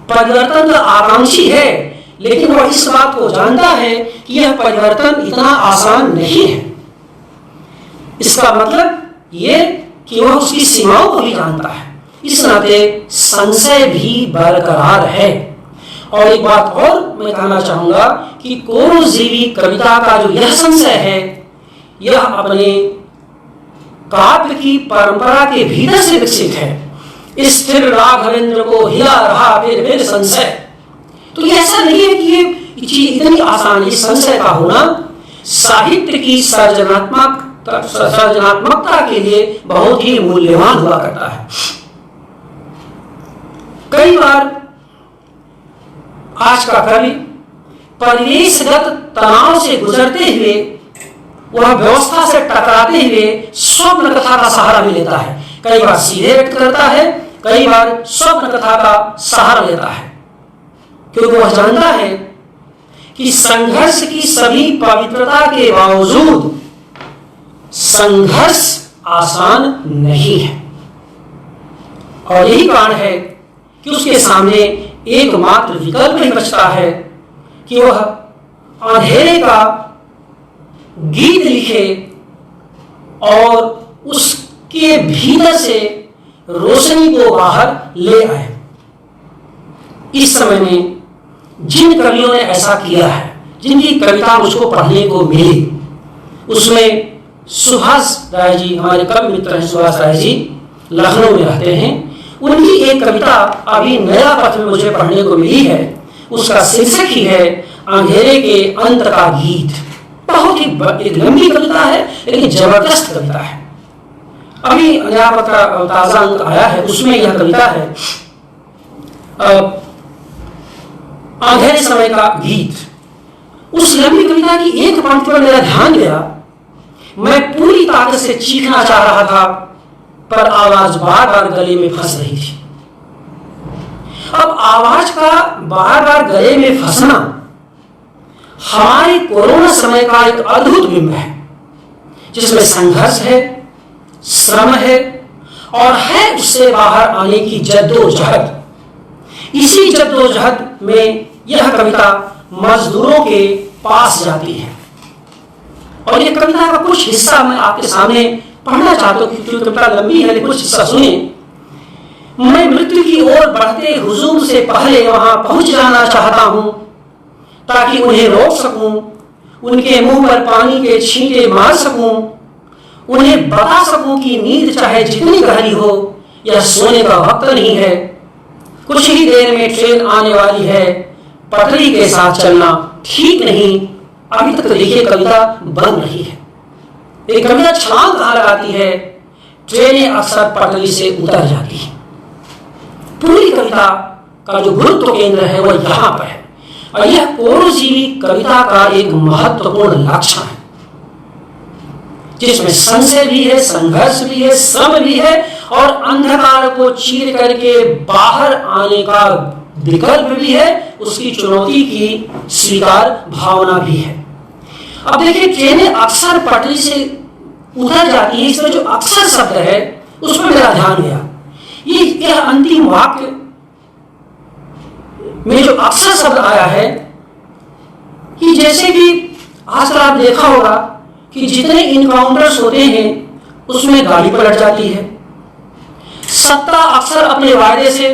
परिवर्तन का आकांक्षी है, लेकिन वह इस बात को जानता है कि यह परिवर्तन इतना आसान नहीं है। इसका मतलब यह कि वह उसकी सीमाओं को भी जानता है, इस नाते संशय भी बरकरार है। और एक बात और मैं कहना चाहूंगा कि कोरोजीवी कविता का जो यह संशय है, यह अपने काव्य की परंपरा के भीतर से विकसित है। स्थिर राघवेंद्र को हिला रहा फिर संशय। तो ये ऐसा नहीं है कि ये चीज इतनी आसान है। संशय का होना साहित्य की सर्जनात्मकता के लिए बहुत ही मूल्यवान हुआ करता है। कई बार आज का कवि परिवेशगत तनाव से गुजरते हुए, वह व्यवस्था से टकराते हुए स्वप्न कथा का सहारा भी लेता है। कई बार सीधे व्यक्त करता है, कई बार स्वप्न कथा का सहारा लेता है, क्योंकि वह जानता है कि संघर्ष की सभी पवित्रता के बावजूद संघर्ष आसान नहीं है। और यही कारण है कि उसके सामने एकमात्र विकल्प ही बचता है कि वह अंधेरे का गीत लिखे और उसके भीतर से रोशनी को बाहर ले आए। इस समय में जिन कवियों ने ऐसा किया है, जिनकी कविता मुझको पढ़ने को मिली, उसमें सुभाष राय जी, हमारे कवि मित्र हैं सुभाष राय जी, लखनऊ में रहते हैं। उनकी एक कविता अभी नया पथ में मुझे पढ़ने को मिली है। उसका शीर्षक ही है अंधेरे के अंत का गीत। बहुत ही एक लंबी कविता है, लेकिन जबरदस्त कविता है। अभी नया पत्र ताजा अंक आया है, उसमें यह कविता है अंधेरे समय का गीत। उस लंबी कविता की एक पंक्ति पर मेरा ध्यान गया। मैं पूरी ताकत से चीखना चाह रहा था, पर आवाज बार बार गले में फंस रही थी। अब आवाज का बार बार गले में फंसना हमारे कोरोना समय का एक अद्भुत बिंब है, जिसमें संघर्ष है, श्रम है और है उससे बाहर आने की जद्दोजहद। इसी जद्दोजहद में यह कविता मजदूरों के पास जाती है। और यह कविता का कुछ हिस्सा मैं आपके सामने पढ़ना चाहता हूं, क्योंकि कविता लंबी है, लेकिन कुछ हिस्सा सुनिए। मैं मृत्यु की ओर बढ़ते हुजूम से पहले वहां पहुंच जाना चाहता हूं, ताकि उन्हें रोक सकूं, उनके मुंह पर पानी के छींटे मार सकूं, उन्हें बता सकूं कि नींद चाहे जितनी गहरी हो, यह सोने का वक्त नहीं है। कुछ ही देर में ट्रेन आने वाली है, पटरी के साथ चलना ठीक नहीं। अभी तक देखिए कविता बन रही है। एक कविता छलांग कहां लगाती है, ट्रेनें अक्सर पटरी से उतर जाती हैं। पूरी कविता का जो गुरुत्व केंद्र है वह यहां पर है, और यह कोरोजीवी कविता का एक महत्वपूर्ण लक्षण है, जिसमें संशय भी है, संघर्ष भी है, श्रम भी है और अंधकार को चीर करके बाहर आने का विकल्प भी है, उसकी चुनौती की स्वीकार भावना भी है। अब देखिए, ट्रेनें अक्सर पटरी से उतर जाती है, इसमें जो अक्सर शब्द है उस पर मेरा ध्यान गया। यह अंतिम वाक्य में जो अक्सर शब्द आया है, कि जैसे कि आजकल आप देखा होगा कि जितने इनकाउंटर्स होते हैं उसमें गाड़ी पलट जाती है। सत्ता अक्सर अपने वायदे से,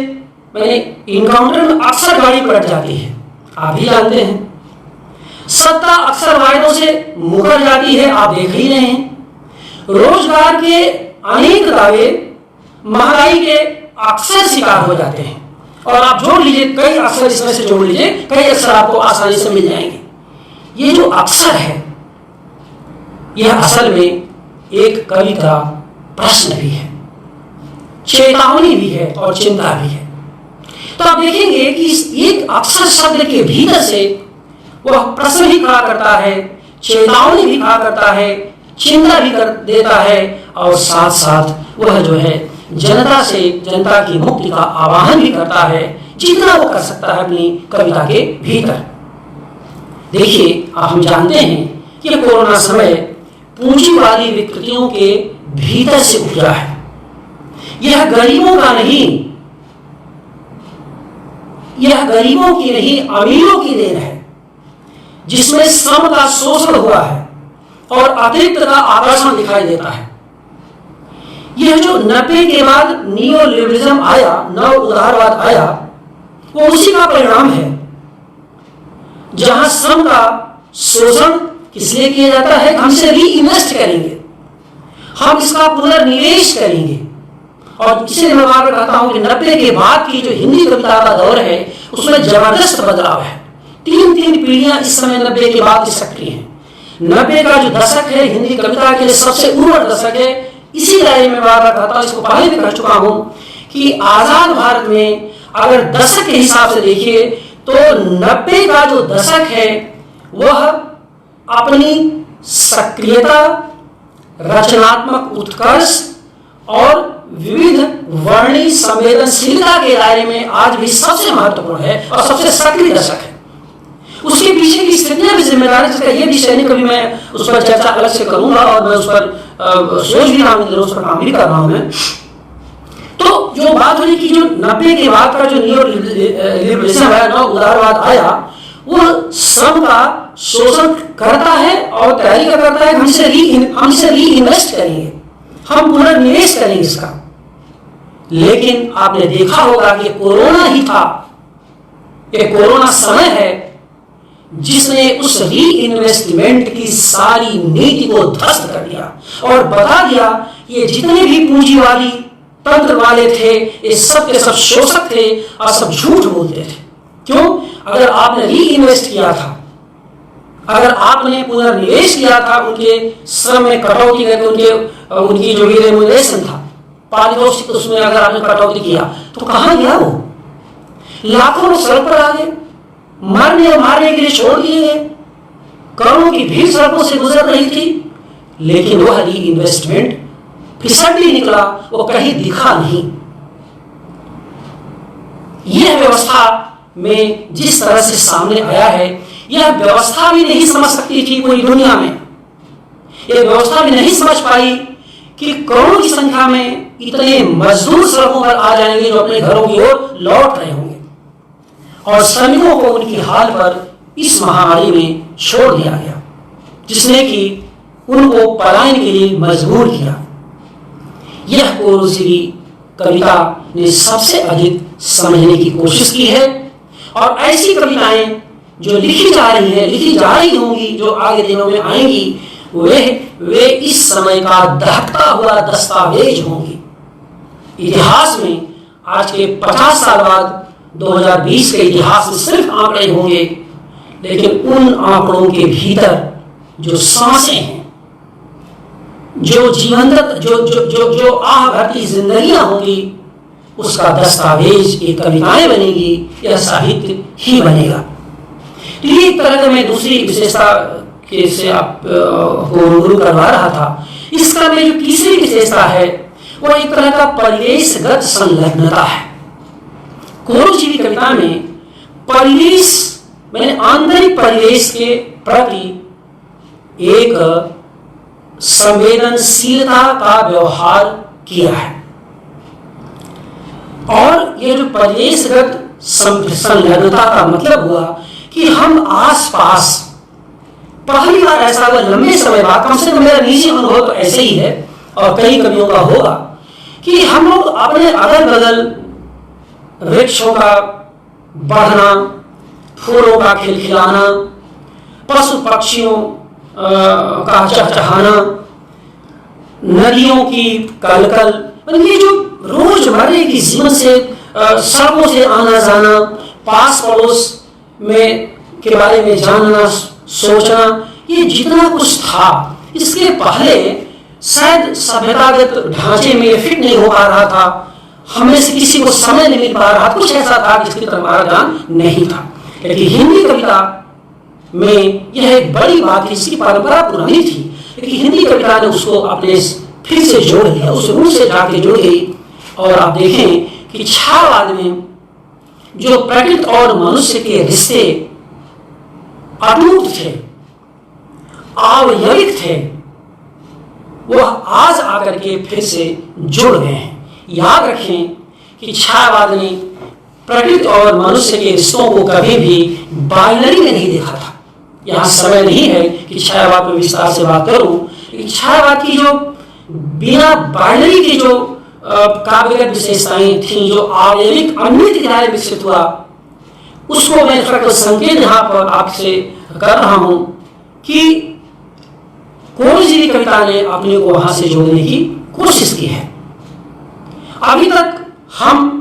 मैंने इनकाउंटर में अक्सर गाड़ी पलट जाती है, आप भी जानते हैं। सत्ता अक्सर वायदों से मुकर जाती है, आप देख ही रहे हैं। रोजगार के अनेक दावे महंगाई के अक्सर शिकार हो जाते हैं, और आप जोड़ लीजिए कई अक्सर, इसमें से जोड़ लीजिए कई अक्सर आपको आसानी से मिल जाएंगे। ये जो अक्सर है, यह असल में एक कवि का प्रश्न भी है, चेतावनी भी है और चिंता भी है। तो आप देखेंगे कि इस एक अक्सर शब्द के भीतर से वह प्रश्न भी खड़ा करता है, चेतावनी भी खड़ा करता है, चिंता भी कर देता है, और साथ साथ वह जो है जनता से, जनता की मुक्ति का आह्वान भी करता है, जितना वो कर सकता है अपनी कविता के भीतर। देखिए, हम जानते हैं कि कोरोना समय पूंजीवादी विकृतियों के भीतर से उपजा है। यह गरीबों का नहीं, यह गरीबों की नहीं, अमीरों की देन है, जिसमें श्रम का शोषण हुआ है और अतिरिक्त का आकर्षण दिखाई देता है। यह जो 90 के बाद नियो लिबरलिज्म आया, नव उदारवाद आया, वो उसी का परिणाम है, जहां श्रम का शोषण इसलिए किया जाता है, हम इसे री इन्वेस्ट करेंगे, हम इसका पुनर्निवेश करेंगे। और इसे मैं बार बार कहता हूं कि 90 के बाद की जो हिंदी कविता का दौर है, उसमें जबरदस्त बदलाव है। 3 पीढ़ियां इस समय 90 के बाद की सक्रिय हैं। 90 का जो दशक है हिंदी कविता के लिए सबसे उर्वर दशक है। इसी दायरे में बात करता हूं, इसको पहले भी कह चुका हूं कि आजाद भारत में अगर दशक के हिसाब से देखिए तो 90 का जो दशक है वह अपनी सक्रियता, रचनात्मक उत्कर्ष और विविध वर्णी संवेदनशीलता के दायरे में आज भी सबसे महत्वपूर्ण है और सबसे सक्रिय दशक है। उसके पीछे की स्थितियां भी जिम्मेदार, जिसका ये विषय नहीं, कभी मैं उस पर चर्चा अलग से करूंगा और मैं उस पर सोच भी रहा हूं, उस पर काम भी कर रहा हूं मैं। तो जो बात हो रही कि जो 90 के बाद का जो नियो लिबरलिज्म है, नव उदारवाद आया, वो श्रम का शोषण करता है और तैयारी का करता है। हम इसे री इन्वेस्ट करेंगे, हम पुनर्निवेश करेंगे इसका। लेकिन आपने देखा होगा कि कोरोना ही था, ये कोरोना समय है जिसने उस री इन्वेस्टमेंट की सारी नीति को ध्वस्त कर दिया और बता दिया ये जितने भी पूंजीवादी तंत्र वाले थे ये सब के सब शोषक थे और सब झूठ बोलते थे। क्यों? अगर आपने री इन्वेस्ट किया था, अगर आपने पुनर्निवेश किया था, उनके श्रम में कटौती करके उनकी जो भी रेम्युनरेशन था, पारितोषिक, उसमें अगर आपने कटौती किया तो कहां गया वो? लाखों लोग सड़क पर आ गए, मरने और मारने के लिए छोड़ दिए गए, करोड़ों की भीड़ सड़कों से गुजर रही थी, लेकिन वह री इन्वेस्टमेंट फिसट ही निकला, वो कहीं दिखा नहीं। यह व्यवस्था में जिस तरह से सामने आया है, यह व्यवस्था भी नहीं समझ सकती थी पूरी दुनिया में। यह व्यवस्था भी नहीं समझ पाई कि करोड़ों की संख्या में इतने मजदूर सड़कों पर आ जाएंगे जो अपने घरों की ओर लौट रहे होंगे और श्रमिकों को उनकी हाल पर इस महामारी में छोड़ दिया गया, जिसने कि उनको पलायन के लिए मजबूर किया। यह कोरोजी की कविता ने सबसे अधिक समझने की कोशिश की है और ऐसी कविताएं जो लिखी जा रही होंगी, जो आगे दिनों में आएंगी, वे इस समय का दहकता हुआ दस्तावेज होंगी। इतिहास में आज के 50 साल बाद 2020 के इतिहास में सिर्फ आंकड़े होंगे, लेकिन उन आंकड़ों के भीतर जो सांसें हैं, जो जीवंत जो आह भरती जिंदगियां होंगी, उसका दस्तावेज ये कविताएं बनेगी, यह साहित्य ही बनेगा। तो ये एक तरह का मैं दूसरी विशेषता के से आपको रूबरू करवा रहा था। इसका में जो तीसरी विशेषता है वो एक तरह का परिवेशगत संलग्नता है। कोरोजी की कविता में परिवेश, मैंने आंतरिक परिवेश के प्रति एक संवेदनशीलता का व्यवहार किया है और ये जो परिवेशगत संलग्नता का मतलब हुआ कि हम आसपास, पहली बार ऐसा हुआ लंबे समय बाद, कम से कम मेरा निजी अनुभव तो ऐसे ही है और कई कवियों का होगा, कि हम लोग अपने अगल बगल वृक्षों का बढ़ना, फूलों का खिलखिलाना, पशु पक्षियों का चहचहाना, नदियों की कलकल, मतलब ये जो रोजमर्रे की जीवन से सड़कों से आना जाना, पास पड़ोस में के बारे में जानना, सोचना, ये जितना कुछ था, इसके पहले शायद सभ्यतागत ढांचे में ये फिट नहीं हो पा रहा था, हमें से किसी को समय नहीं मिल पा रहा, कुछ ऐसा था जिसकी तरफ हमारा ध्यान नहीं था। लेकिन हिंदी कविता में यह एक बड़ी बात थी, इसकी परंपरा पुरानी थी, लेकिन हिंदी कविता ने उसको अपने फिर से जोड़ दिया, उस रूप से जाके जुड़ गई। और आप देखें कि छायावाद में जो प्रकृति और मनुष्य के रिश्ते अटूट थे, आवयविक थे, वह आज आकर के फिर से जुड़ गए हैं। याद रखें कि छायावाद ने प्रकृति और मनुष्य के रिश्तों को कभी भी बाइनरी में नहीं देखा था। यहाँ समय नहीं है कि छायावाद पर विस्तार से बात करूं, लेकिन छायावाद की जो बिना बाइनरी की जो काव्यगत विशेषताएं थी, जो आवयविक अन्वित किनारे विकसित हुआ, उसको मैं थोड़ा संकेत यहाँ पर आपसे कर रहा हूं कि कोरोजी की कविता ने अपने को वहां से जोड़ने की कोशिश की है। अभी तक हम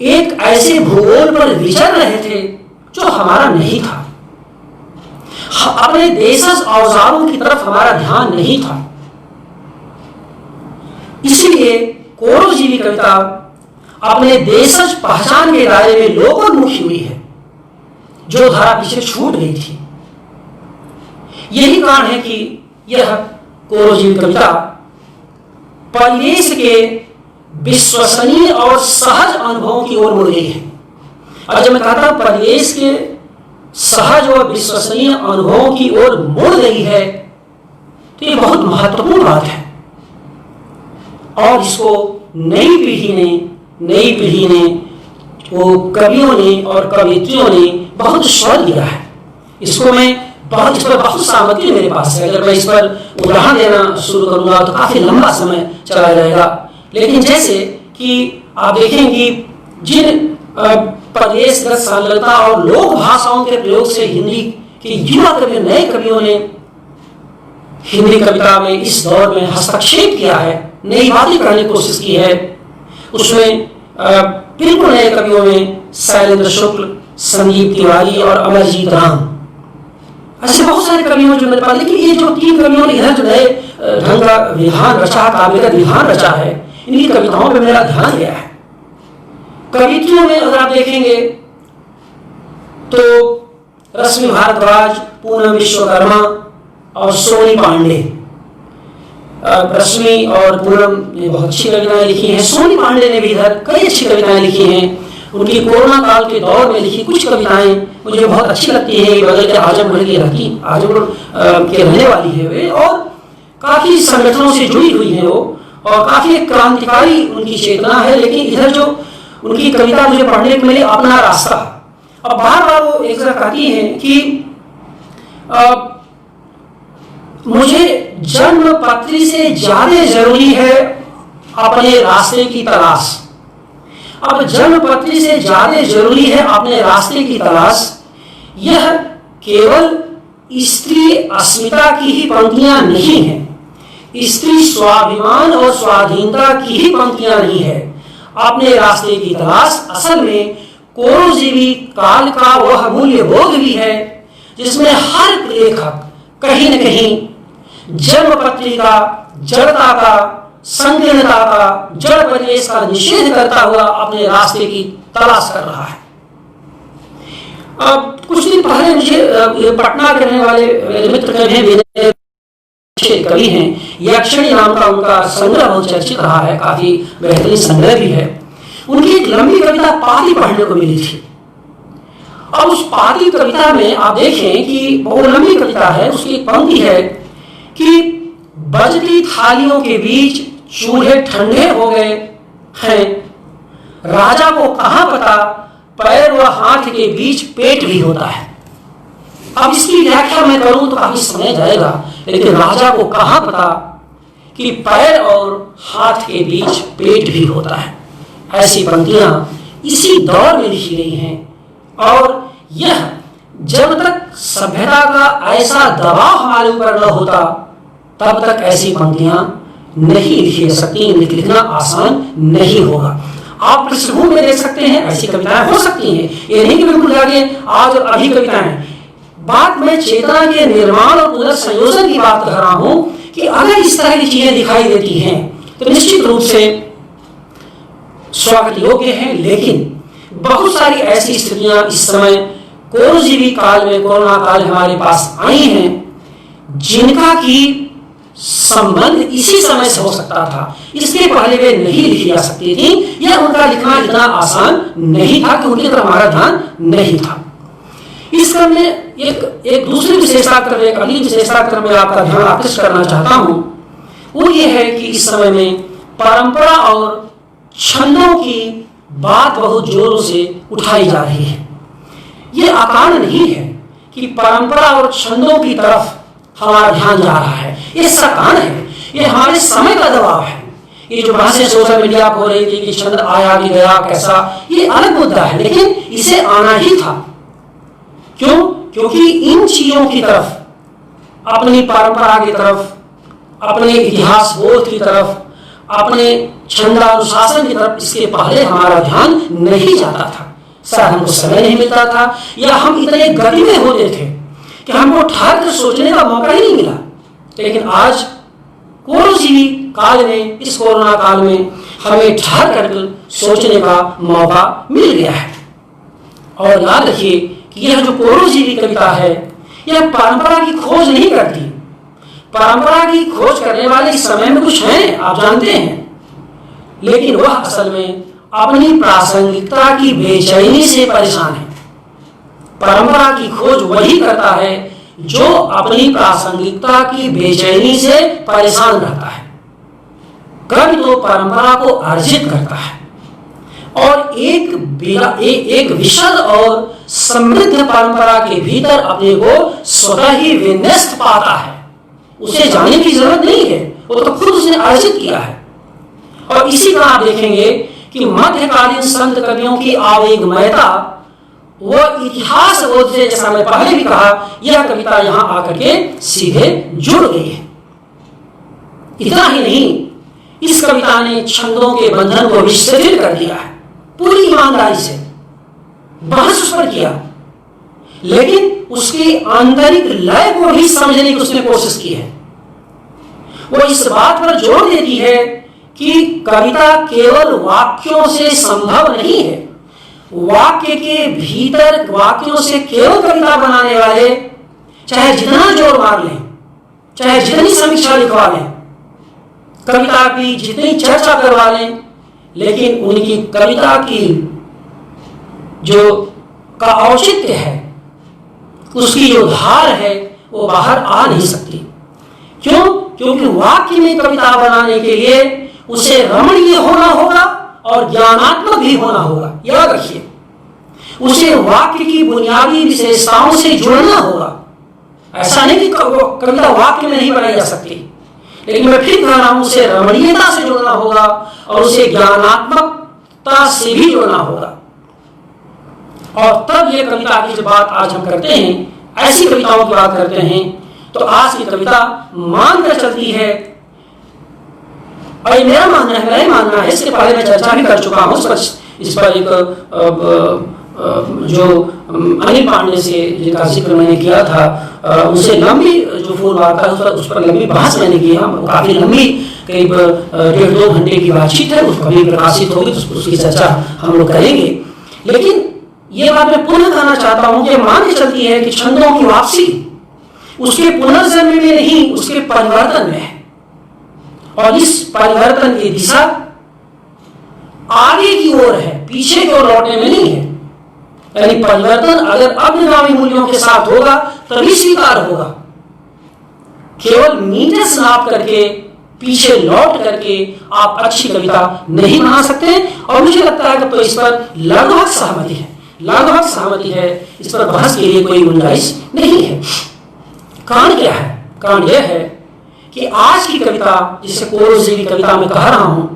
एक ऐसे भूगोल पर विचर रहे थे जो हमारा नहीं था। अपने देशज औजारों की तरफ हमारा ध्यान नहीं था। इसलिए कोरोजीवी कविता अपने देशज पहचान के दायरे में लोकोन्मुखी हुई है, जो धारा पीछे छूट गई थी। यही कारण है कि यह कोरोजीवी कविता परिवेश के विश्वसनीय और सहज अनुभवों की ओर मुड़ गई है। और जब मैं कहता हूं परिवेश के सहज और विश्वसनीय अनुभवों की ओर मुड़ गई है, तो ये बहुत महत्वपूर्ण बात है। और इसको नई पीढ़ी ने वो कवियों ने और कवियत्रियों ने बहुत स्वर दिया है। इस पर बहुत सामग्री मेरे पास है। अगर मैं इस पर उदाहरण देना शुरू करूंगा तो काफी लंबा समय चला जाएगा। लेकिन जैसे कि आप देखें कि जिन प्रदेशगत संलग्नता और लोक भाषाओं के प्रयोग से हिंदी के युवा कवियों, नए कवियों ने हिंदी कविता में इस दौर में हस्तक्षेप किया है, नई बातें करने की कोशिश की है, उसमें बिल्कुल नए कवियों में शैलेंद्र शुक्ल, संदीप तिवारी और अमरजीत राम, ऐसे बहुत सारे कवियों जो मेरे पास। लेकिन ये जो 3 कवियों ने इधर जो नए ढंग का विधान रचा, काव्य का विधान रचा है, इनकी कविताओं पर मेरा ध्यान गया है। कवित्रियों में अगर आप देखेंगे तो रश्मि भारद्वाज, पूनम विश्वकर्मा और सोनी पांडे। रश्मि और पूनम ने बहुत अच्छी कविताएं लिखी हैं। सोनी पांडे ने भी इधर कई अच्छी कविताएं लिखी हैं। उनकी कोरोना काल के दौर में लिखी कुछ कविताएं मुझे बहुत अच्छी लगती है। बगल के आजमगढ़ के रहने वाली है वे, और काफी संगठनों से जुड़ी हुई है वो, और काफी एक क्रांतिकारी उनकी चेतना है। लेकिन इधर जो उनकी कविता मुझे पढ़ने को मिली, अपना रास्ता, अब बार बार वो एक जगह कहती हैं कि मुझे जन्म पत्री से ज्यादा जरूरी है अपने रास्ते की तलाश। अब जन्म पत्री से ज्यादा जरूरी है अपने रास्ते की तलाश, यह केवल स्त्री अस्मिता की ही पंक्तियां नहीं है, स्त्री स्वाभिमान और स्वाधीनता की ही पंक्तियां नहीं है। अपने रास्ते की तलाश असल में कोरोजीवी काल का वह मूल्य बोध भी है, जिसमें हर लेखक कहीं न कहीं जन्म पत्री का, जड़ता का, संकीर्णता का, जड़ परिवेश का निषेध करता हुआ अपने रास्ते की तलाश कर रहा है। अब कुछ दिन पहले मुझे पटना के रहने वाले मेरे मित्र कवि हैं, यक्षिणी नाम का उनका संग्रह बहुत चर्चित रहा है, काफी बेहतरीन संग्रह भी है। उनकी एक लंबी कविता पाती पढ़ने को मिली थी। अब उस पाती कविता में आप देखें कि बहुत लंबी कविता है। उसकी एक पंक्ति है कि बजती थालियों के बीच चूल्हे ठंडे हो गए हैं, राजा को कहां पता पैर व हाथ के बीच पेट भी होता है। अब इसकी व्याख्या मैं करूं तो काफी समय जाएगा, लेकिन राजा को कहां पता कि पैर और हाथ के बीच पेट भी होता है। ऐसी पंक्तियां इसी दौर में लिखी गई हैं, और यह जब तक सभ्यता का ऐसा दबाव हमारे ऊपर न होता तब तक ऐसी पंक्तियां नहीं लिखी जा सकती, लिखना आसान नहीं होगा। आप पृष्ठभूमि में देख सकते हैं, ऐसी कविताएं हो सकती हैं, ये नहीं कि बिल्कुल जाके आज और अभी कविताएं। बात में चेतना के निर्माण और पुनर्संयोजन की बात कर रहा हूं कि अगर इस तरह की चीजें दिखाई देती हैं तो निश्चित रूप से स्वागत योग्य है। लेकिन बहुत सारी ऐसी स्थितियां इस समय कोरोजीवी काल में, कोरोना काल हमारे पास आई हैं, जिनका की संबंध इसी समय से हो सकता था। इसके पहले वे नहीं लिखी जा सकती थी, या उनका लिखना इतना आसान नहीं था कि उनकी तरफ हमारा ध्यान नहीं था। इस क्रम में एक दूसरी विशेषता क्रम, एक अगली विशेषता क्रम में आपका ध्यान आकृष्ट करना चाहता हूं, वो ये है कि इस समय में परंपरा और छंदों की बात बहुत जोरों से उठाई जा रही है। ये अकारण नहीं है कि परंपरा और छंदों की तरफ हमारा ध्यान जा रहा है, ये सकारण है, ये हमारे समय का दबाव है। ये जो बातें सोशल मीडिया पर हो रही थी कि छंद आया कि गया कैसा, ये अलग मुद्दा है, लेकिन इसे आना ही था। क्यों? क्योंकि इन चीजों की तरफ, अपनी परंपरा की तरफ, अपने इतिहास बोध की तरफ, अपने छंदानुशासन की तरफ इसके पहले हमारा ध्यान नहीं जाता था। शायद हमको समय नहीं मिलता था, या हम इतने गति में होते थे कि हमको ठहर कर सोचने का मौका ही नहीं मिला। लेकिन आज कोरोजीवी काल में, इस कोरोना काल में हमें ठहर कर सोचने का मौका मिल गया है। और याद रखिए कि यह जो कोरोजीवी कविता है, यह परंपरा की खोज नहीं करती। परंपरा की खोज करने वाले इस समय में कुछ हैं, आप जानते हैं, लेकिन वह असल में अपनी प्रासंगिकता की बेचैनी से परेशान है। परंपरा की खोज वही करता है जो अपनी प्रासंगिकता की बेचैनी से परेशान रहता है। कवि तो परंपरा को अर्जित करता है और एक विशद और समृद्ध परंपरा के भीतर अपने को स्वतः ही विन्यस्त पाता है। उसे जाने की जरूरत नहीं है, वो तो खुद उसने अर्जित किया है। और इसी तरह आप देखेंगे कि मध्यकालीन संत कवियों की आवेगमयता, वो इतिहास बोध से, जैसा मैं पहले भी कहा, यह कविता यहां आकर के सीधे जुड़ गई है। इतना ही नहीं, इस कविता ने छंदों के बंधन को भी शिथिल कर दिया है, पूरी ईमानदारी से बहस उस पर किया, लेकिन उसकी आंतरिक लय को भी समझने की उसने कोशिश की है। वो इस बात पर जोर देती है कि कविता केवल वाक्यों से संभव नहीं है। वाक्य के भीतर वाक्यों से केवल कविता बनाने वाले चाहे जितना जोर मार लें, चाहे जितनी समीक्षा लिखवा लें, कविता की जितनी चर्चा करवा लें, लेकिन उनकी कविता की जो का औचित्य है, उसकी जो धार है, वो बाहर आ नहीं सकती। क्यों? क्योंकि वाक्य में कविता बनाने के लिए उसे रमणीय होना होगा और ज्ञानात्मक भी होना होगा। याद रखिए, उसे वाक्य की बुनियादी विशेषताओं से जुड़ना होगा। ऐसा नहीं कि कविता वाक्य में नहीं बनाई जा सकती, लेकिन मैं फिर कह रहा हूं, उसे रमणीयता से जुड़ना होगा और उसे ज्ञानात्मकता से भी जुड़ना होगा। और तब ये कविता की जो बात आज हम करते हैं, ऐसी कविताओं की बात करते हैं, तो आज की कविता मानकर चलती है। और ये मेरा मानना है, इसके पहले मैं चर्चा भी कर चुका हूं इस पर एक जो अनिल पांडे से जिनका जिक्र मैंने किया था, उनसे लंबी जो फूल वार्ता है उस पर लंबी बहस मैंने की है। काफी लंबी, करीब 1.5-2 घंटे की बातचीत है, उसको भी प्रकाशित होगी, तो उसकी चर्चा हम लोग करेंगे। लेकिन ये बात मैं पुनः कहना चाहता हूं कि मान के चलती है कि छंदों की वापसी उसके पुनर्जन्म में नहीं, उसके परिवर्तन में है। और इस परिवर्तन की दिशा आगे की ओर है, पीछे की ओर लौटने में नहीं है। यानी परिवर्तन अगर अग्रगामी मूल्यों के साथ होगा तभी स्वीकार होगा। केवल मीटर नाप करके, पीछे लौट करके आप अच्छी कविता नहीं बना सकते। और मुझे लगता है कि तो इस पर लगभग सहमति है, इस पर बहस के लिए कोई गुंजाइश नहीं है। कारण क्या है? कारण यह है कि आज की कविता, जिसे कोरोजीवी कविता में कह रहा हूं,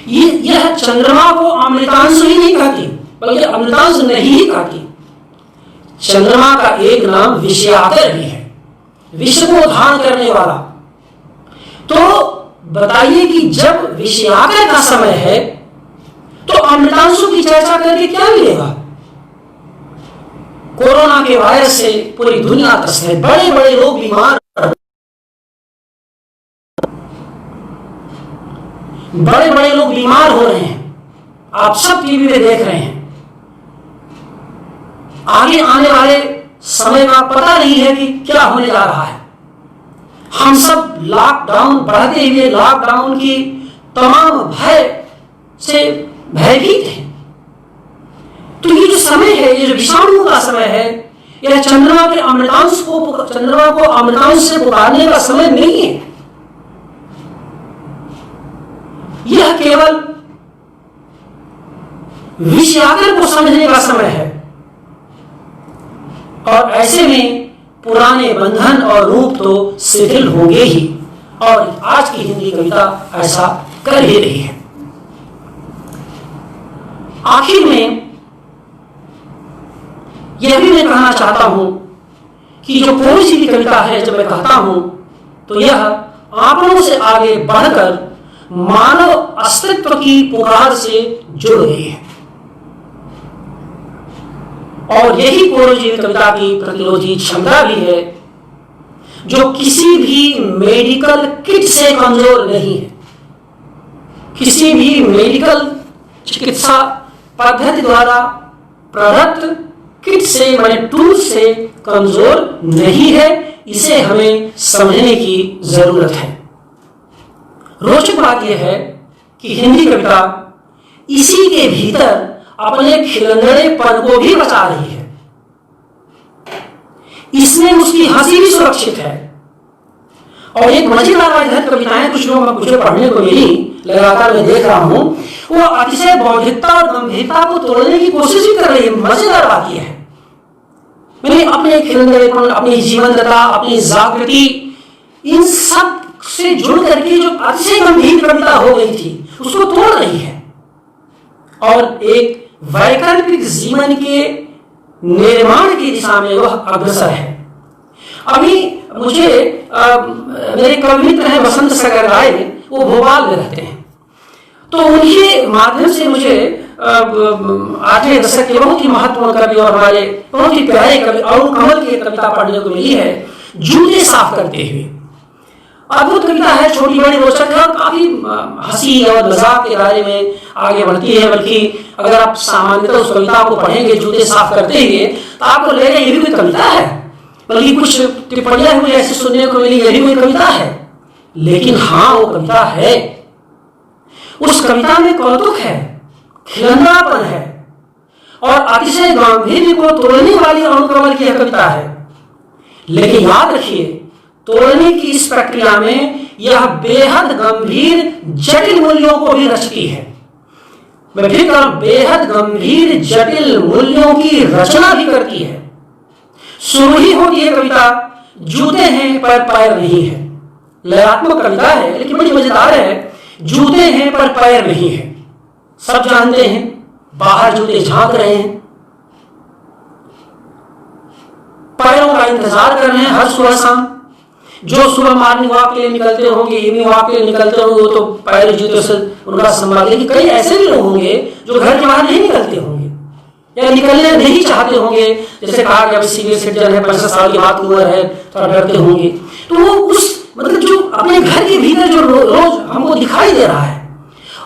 यह चंद्रमा को अमृतांशु ही नहीं कहती, बल्कि अमृतांश नहीं ही कहती। चंद्रमा का एक नाम विषयाकर भी है, विश्व को धारण करने वाला। तो बताइए कि जब विषयाकर का समय है तो अमृतांशु की चर्चा करके क्या मिलेगा? कोरोना के वायरस से पूरी दुनिया त्रस्त है, बड़े बड़े लोग बीमार, हो रहे हैं। आप सब टीवी में देख रहे हैं। आगे आने वाले समय का पता नहीं है कि क्या होने जा रहा है। हम सब लॉकडाउन, बढ़ते हुए लॉकडाउन की तमाम भय से भयभीत हैं। तो ये जो समय है, ये जो विषाणु का समय है, यह चंद्रमा को अमृतांश से पुकारने का समय नहीं है। यह केवल विषयाकर को समझने का समय है। और ऐसे में पुराने बंधन और रूप तो शिथिल होंगे ही, और आज की हिंदी कविता ऐसा कर ही रही है। आखिर में यह भी मैं कहना चाहता हूं कि जो कोरोजीवी कविता है, जब मैं कहता हूं तो यह आंकड़ों से आगे बढ़कर मानव अस्तित्व की पुकार से जुड़ गई है। और यही पूर्वजीवी कविता की प्रतिरोधी क्षमता भी है, जो किसी भी मेडिकल किट से कमजोर नहीं है, किसी भी मेडिकल चिकित्सा पद्धति द्वारा प्रदत्त किट से माने टूल से कमजोर नहीं है। इसे हमें समझने की जरूरत है। रोचक बात यह है कि हिंदी कविता इसी के भीतर अपने खिलंदड़ेपन को भी बचा रही है। इसमें उसकी हंसी भी सुरक्षित है। और एक मजेदार इधर कविताएं कुछ लोग मुझे पढ़ने को मिली, लगातार मैं देख रहा हूं, वो अतिशय बौद्धिकता और गंभीरता को तोड़ने की कोशिश भी कर रही है। मजेदार बात यह है, मैंने अपने खिलंदड़ेपन, अपनी जीवंतता, अपनी जागृति, इन सब से जुड़ करके जो अतिशय गंभीर कविता हो गई थी उसको तोड़ रही है और एक वैकल्पिक जीवन के निर्माण की दिशा में वह अग्रसर है। अभी मुझे मेरे कवि मित्र हैं वसंत सागर राय, वो भोपाल में रहते हैं, तो उनके माध्यम से मुझे 8वें दशक के बहुत ही महत्वपूर्ण कवि और हमारे बहुत ही प्यारे कवि अरुण कमल की कविता पढ़ने को मिली है, जूते साफ करते हुए। अद्भुत कविता है, छोटी बड़ी रोचक है और काफी हंसी और मजाक के दायरे में आगे बढ़ती है। बल्कि अगर आप सामान्यतः उस कविता को पढ़ेंगे जूते साफ करते हुए तो आपको लगेगा ये भी कोई कविता है, बल्कि कुछ टिप्पणियां हुई ऐसी सुनने को मिली, ये भी कोई कविता है। लेकिन हाँ, वो कविता है। उस कविता में कौतुक है, खिलंदड़ापन है और अतिशय गांधीजी को तोड़ने वाली अरुण कमल की कविता है। लेकिन याद रखिए, तोड़ने की इस प्रक्रिया में यह बेहद गंभीर जटिल मूल्यों को भी रचती है। मैं फिर कह रहा हूं, बेहद गंभीर जटिल मूल्यों की रचना भी करती है। शुरू ही होती है कविता, जूते हैं पर पैर नहीं है। लयात्मक कविता है लेकिन बड़ी मजेदार है। जूते हैं पर पैर नहीं है, सब जानते हैं, बाहर जूते झांक रहे हैं, पैरों का इंतजार कर रहे हैं हर सुबह शाम। जो सुबह मॉर्निंग वॉक के लिए निकलते होंगे, इवनिंग वॉक के लिए निकलते होंगे, वो तो पैर जूते से उनका संभाल। लेकिन कई ऐसे भी लोग होंगे जो घर के बाहर नहीं निकलते होंगे या निकलने नहीं चाहते होंगे। जैसे कहा कि अभी सीनियर सिटीजन है, 65 साल की बात की उम्र है, थोड़ा डरते होंगे, तो वो उस मतलब जो अपने घर के भीतर जो रोज हमको दिखाई दे रहा है।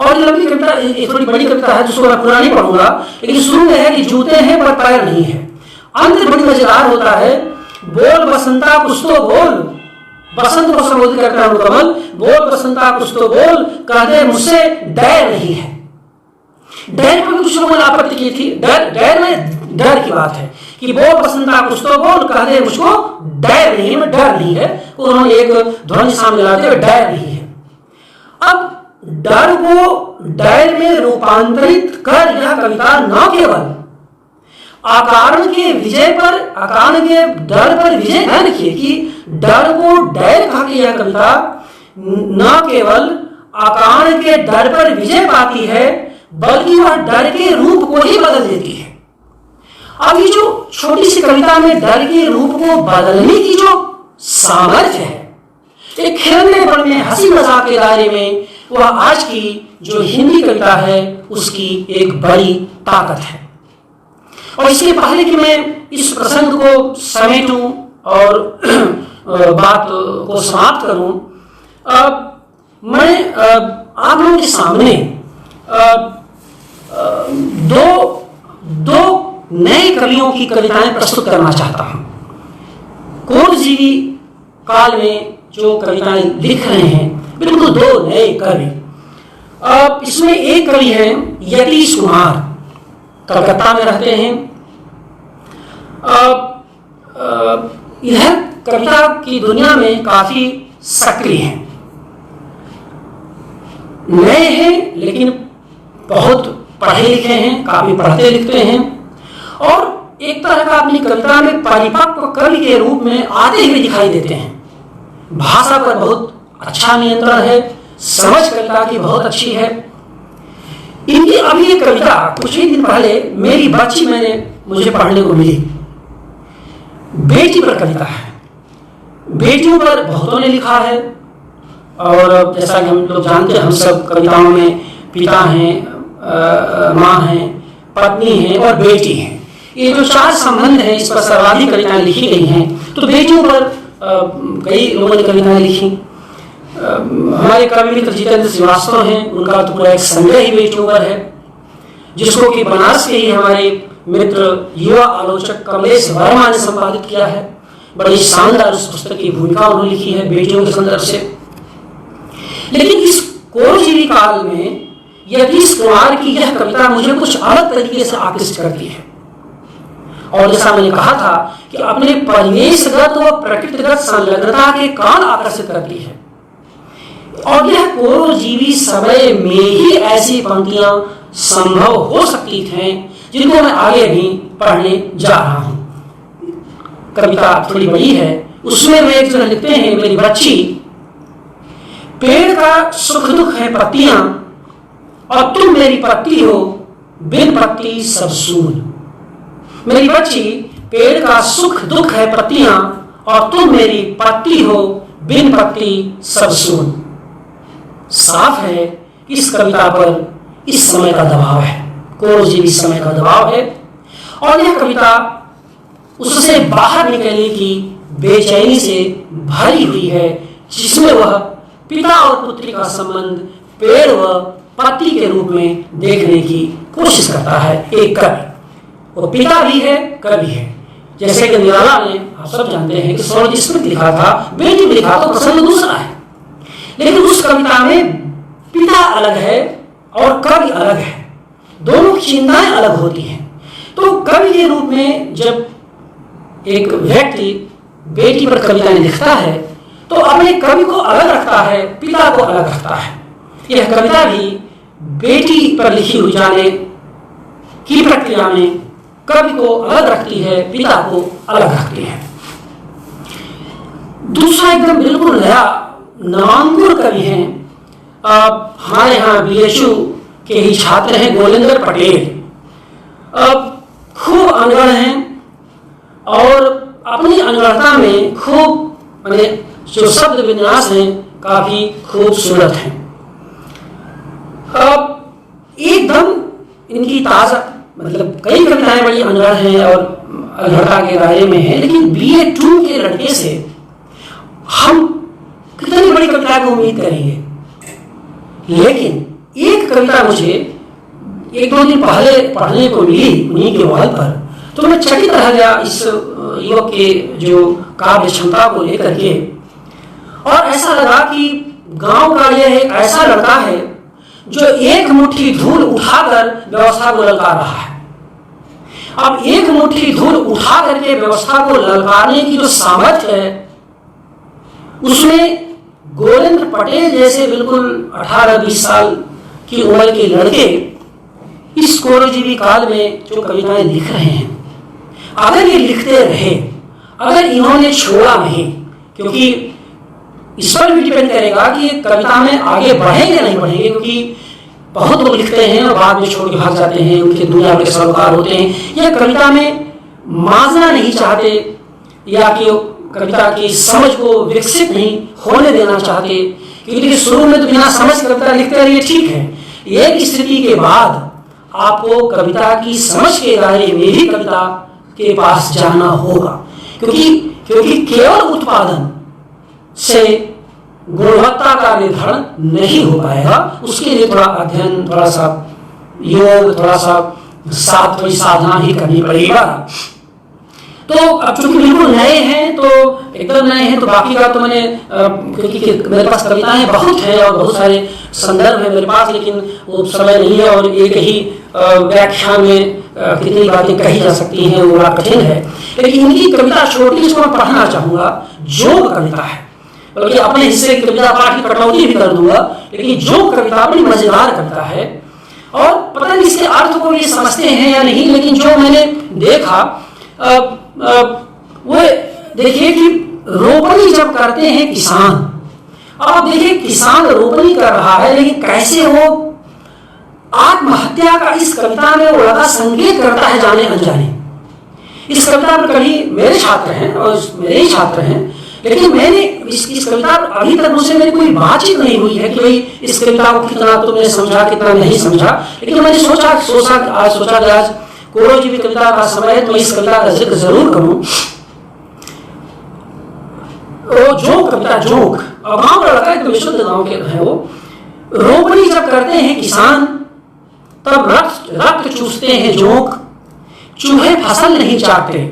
और लंबी कविता, थोड़ी बड़ी कविता है जिसको मैं पूरा नहीं पढ़ूंगा, लेकिन शुरू में है कि जूते हैं पर पैर नहीं है। अंत बड़ी मजेदार होता है, बोल बसंता कुछ तो बोल, बसंत को संबोधित करता है कमल, बोल बसंता कुछ तो बोल, कहते मुझसे डर नहीं है। डर पर भी कुछ लोगों ने आपत्ति की थी। डर में डर की बात है कि बोल बसंता कुछ तो बोल, कहते मुझको डर नहीं है, डर नहीं है। उन्होंने एक ध्वनि सामने लाते हुए डर नहीं है। अब डर को डर में रूपांतरित कर यह कविता न केवल अकारण के विजय पर, अकारण के डर पर विजय, ध्यान रखिए कि डर को डर कहा कि यह कविता न केवल अकारण के डर पर विजय पाती है, बल्कि वह डर के रूप को ही बदल देती है। अब ये जो छोटी सी कविता में डर के रूप को बदलने की जो सामर्थ्य है, एक खिलंदड़ेपन में, हंसी मजाक के दायरे में, वह आज की जो हिंदी कविता है उसकी एक बड़ी ताकत है। और इसके पहले कि मैं इस प्रसंग को समेटूं और बात को समाप्त करूं, मैं आप लोगों के सामने दो नए कवियों की कविताएं प्रस्तुत करना चाहता हूं। पूर्वजीवी काल में जो कविताएं लिख रहे हैं, बिल्कुल दो नए कवि। इसमें एक कवि हैं यतीश कुमार, कलकत्ता में रहते हैं। यह कविता की दुनिया में काफी सक्रिय हैं, नए हैं लेकिन बहुत पढ़े लिखे हैं, काफी पढ़ते लिखते हैं और एक तरह का अपनी कविता में परिपक्व कवि के रूप में आते हुए दिखाई देते हैं। भाषा पर बहुत अच्छा नियंत्रण है, समझ कविता की बहुत अच्छी है। इनकी अभी एक कविता कुछ ही दिन पहले मेरी बच्ची मुझे पढ़ने को मिली, बेटी पर कविता है। बेटियों पर बहुतों ने लिखा है और जैसा कि हम लोग जानते हैं, हम सब कविताओं में पिता हैं, माँ हैं, पत्नी हैं और बेटी हैं, ये जो 4 संबंध हैं, इस पर सर्वाधिक कविताएं लिखी गई हैं। तो बेटियों पर कई लोगों ने कविताएं लिखी। हमारे कवि मित्र जितेंद्र श्रीवास्तव हैं, उनका तो पूरा एक संग्रह ही बेटियों पर है, जिसको कि बनारस के ही हमारे मित्र युवा आलोचक कमलेश वर्मा ने संपादित किया है। बड़ी शानदार उस पुस्तक की भूमिका उन्होंने लिखी है बेटियों के संदर्भ से। लेकिन इस कोरजीवी काल में यतीश कुमार की यह कविता मुझे कुछ अलग तरीके से आकृष्ट करती है। और जैसा मैंने कहा था कि अपने परिवेशगत व प्रकृतिगत संलग्नता के कारण आकर्षित करती है। और यह कोरजीवी समय में ही ऐसी पंक्तियां संभव हो सकती थीं जिनको मैं आगे भी पढ़ने जा रहा हूं। कविता थोड़ी बड़ी है, उसमें वे एक जगह लिखते हैं, मेरी बच्ची पेड़ का सुख दुख है पत्तियां और तुम मेरी पत्ती हो, बिन पत्ती सब सून। मेरी बच्ची पेड़ का सुख दुख है पत्तियां और तुम मेरी पत्ती हो, बिन पत्ती सब सून। साफ है कि इस कविता पर इस समय का दबाव है, कोरजीवी समय का दबाव है। और यह कविता उससे बाहर निकलने की बेचैनी से भरी हुई है, जिसमें वह पिता और पुत्री का संबंध पेड़ व पत्ती के रूप में देखने की कोशिश करता है एक कवि। वो पिता भी है, कवि है। जैसे कि निराला ने, आप सब जानते हैं कि स्वर्ण स्मृति लिखा था, बेटी भी लिखा तो प्रसंग दूसरा है। लेकिन उस कविता में पिता अलग है और कवि अलग है, दोनों की चिंताएं अलग होती हैं। तो कवि के रूप में जब एक व्यक्ति बेटी पर कविताएं लिखता है तो अपने कवि को अलग रखता है, पिता को अलग रखता है। यह कविता भी बेटी पर लिखी हुई जाने की प्रक्रिया में कवि को अलग रखती है, पिता को अलग रखती है। दूसरा एकदम बिल्कुल नया नामकुर कवि हैं, हमारे यहाँ बीएचयू के ही छात्र हैं, गोलेंद्र पटेल। खूब अनगढ़ हैं और अपनी अनगढ़ता में खूब माने जो शब्द विन्यास हैं काफी खूबसूरत हैं। एकदम इनकी ताजा मतलब कई कविताएं बड़ी अनगढ़ हैं और अनगढ़ता के दायरे में हैं, लेकिन BA2 के लड़के से हम कितनी बड़ी कविता की उम्मीद करेंगे। लेकिन एक कविता मुझे 1-2 दिन पहले पढ़ने को मिली उन्हीं के वॉल पर, तो मैं चकित रह गया इस युवक के जो काव्य क्षमता को लेकर के। और ऐसा लगा कि गांव का यह एक ऐसा लड़का है जो एक मुट्ठी धूल उठाकर व्यवस्था को ललकार रहा है। अब एक मुट्ठी धूल उठा करके व्यवस्था को ललकारने की जो सामर्थ्य है, उसमें गोलेंद्र पटेल जैसे बिल्कुल 18-20 साल की उम्र के लड़के इस कोरजीवी काल में जो कविताएं लिख रहे हैं, अगर ये लिखते रहे, अगर इन्होंने छोड़ा नहीं, क्योंकि इस पर भी डिपेंड करेगा कि कविता में आगे बढ़ेंगे नहीं बढ़ेंगे, क्योंकि बहुत लोग लिखते हैं और बाद में छोड़ के भाग जाते हैं, उनके दुनिया के सरोकार होते हैं, या कविता में मांझना नहीं चाहते, या कि कविता की समझ को विकसित नहीं होने देना चाहते। क्योंकि शुरू में तो बिना समझ कविता लिखते रहिए, ठीक है। एक स्थिति के बाद आपको कविता की समझ के दायरे में भी कविता के पास जाना होगा, क्योंकि केवल उत्पादन से गुणवत्ता का निर्धारण नहीं हो पाएगा। उसके लिए थोड़ा अध्ययन, थोड़ा सा योग, थोड़ा सा थोड़ी साधना ही करनी पड़ेगा। तो अब चूंकि बिल्कुल नए हैं, तो एकदम नए हैं, तो बाकी का तो मैंने क्योंकि मेरे पास कविताएं बहुत हैं और बहुत सारे संदर्भ है मेरे पास, लेकिन वो समय नहीं है और एक ही व्याख्यान में कितनी बातें कही जा सकती हैं, वो बड़ा कठिन है। लेकिन इनकी कविता छोटी, इसको मैं पढ़ना चाहूंगा। जोग कविता है, बल्कि अपने हिस्से की कविता पाठ की कटौती भी कर दूंगा, लेकिन जोग कविता बड़ी मजेदार कविता है। और पता नहीं इसके अर्थ को ये समझते हैं या नहीं, लेकिन जो मैंने देखा वो देखिए कि रोपनी जब करते हैं किसान, अब देखिए किसान रोपनी कर रहा है, लेकिन कैसे वो आत्महत्या का इस कविता में वो लगा संकेत करता है जाने अनजाने। इस कविता पर कभी मेरे छात्र हैं और मेरे ही छात्र हैं, लेकिन मैंने इस कविता पर अभी तक मुझसे मेरी कोई बातचीत नहीं हुई है कि भाई इस कविता को कितना तुमने समझा, कितना नहीं समझा। लेकिन मैंने सोचा कि आज कोरो जी की कविता का समय है तो मैं इस कविता का जिक्र जरूर करूं। वो जोक कविता, जोक, और गांव का लड़का एकदम विशुद्ध गांव के है वो। रोपनी जब करते हैं किसान तब रक्त चूसते हैं जोंक, चूहे फसल नहीं चाटते,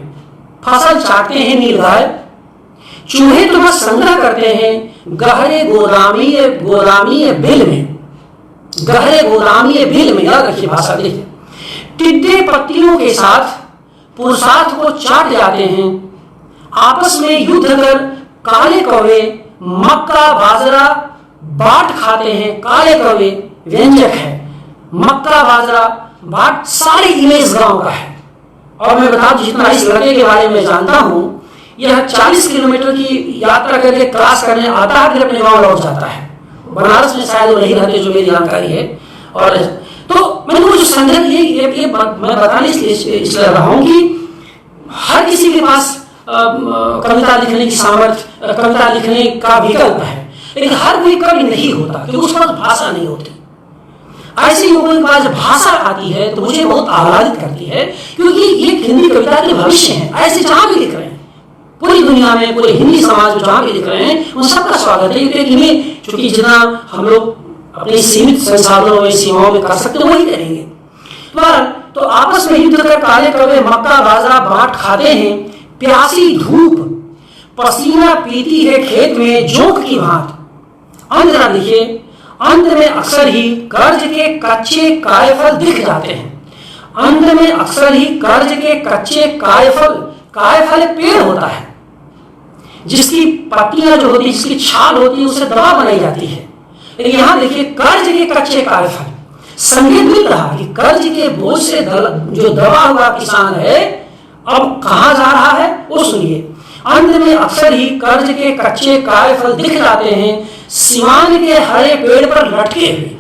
फसल चाटते हैं नीलगाय। चूहे तो बस संग्रह करते हैं गहरे गोदामी बिल में, गहरे गोदामी बिल में। याद रखिए भाषा, देखिए। टिड्डे पत्तियों के साथ पुरुषार्थ को चाट जाते हैं, आपस में युद्ध कर काले कौवे मक्का बाजरा बाट खाते हैं। काले कौवे व्यंजक है, मक्का बाजरा बाट, सारी इमेज गांव का है। और मैं बता दूं, जितना इस लड़के के बारे में जानता हूं, यह 40 किलोमीटर की यात्रा करके क्रॉस करने आता है, फिर अपने गांव लौट जाता है। बनारस में शायद वो नहीं रहते, जो मेरी जानकारी है। और तो मैंने वो जो संदर्भ ये मैं बताने इसलिए रहा हूं कि हर किसी के पास कविता लिखने की सामर्थ्य, कविता लिखने का विकल्प है, लेकिन हर कोई कवि नहीं होता क्योंकि उसके पास भाषा नहीं होती। ऐसे लोगों के पास भाषा आती है तो मुझे बहुत आह्लादित करती है, क्योंकि ये हिंदी कविता के भविष्य हैं। ऐसे जहां भी लिख रहे हैं पूरी दुनिया में, पूरे हिंदी समाज में जहां भी लिख रहे हैं, उन सबका स्वागत है। क्योंकि चूंकि जितना हम लोग अपने सीमित संसाधनों में, सीमाओं में कर सकते वही करेंगे। तो आपस में युद्ध कर काले कौवे मक्का बाजरा बांट खाते हैं, प्यासी धूप पसीना पीती है खेत में जोंक की भांत। अंत लिखिए, अंत में अक्सर ही कर्ज के कच्चे कायफल दिख जाते हैं। अंत में अक्सर ही कर्ज के कच्चे कायफल एक पेड़ होता है जिसकी पत्तियां जो होती है, जिसकी छाल होती है, उससे दवा बनाई जाती है। लेकिन यहां देखिए, कर्ज के कच्चे कायफल, संकेत मिल रहा कि कर्ज के बोझ से जो दबा हुआ किसान है अब कहां जा रहा है, वो सुनिए। अंत में अक्सर ही कर्ज के कच्चे कायफल दिख जाते हैं, सिवान के हरे पेड़ पर लटके हुए।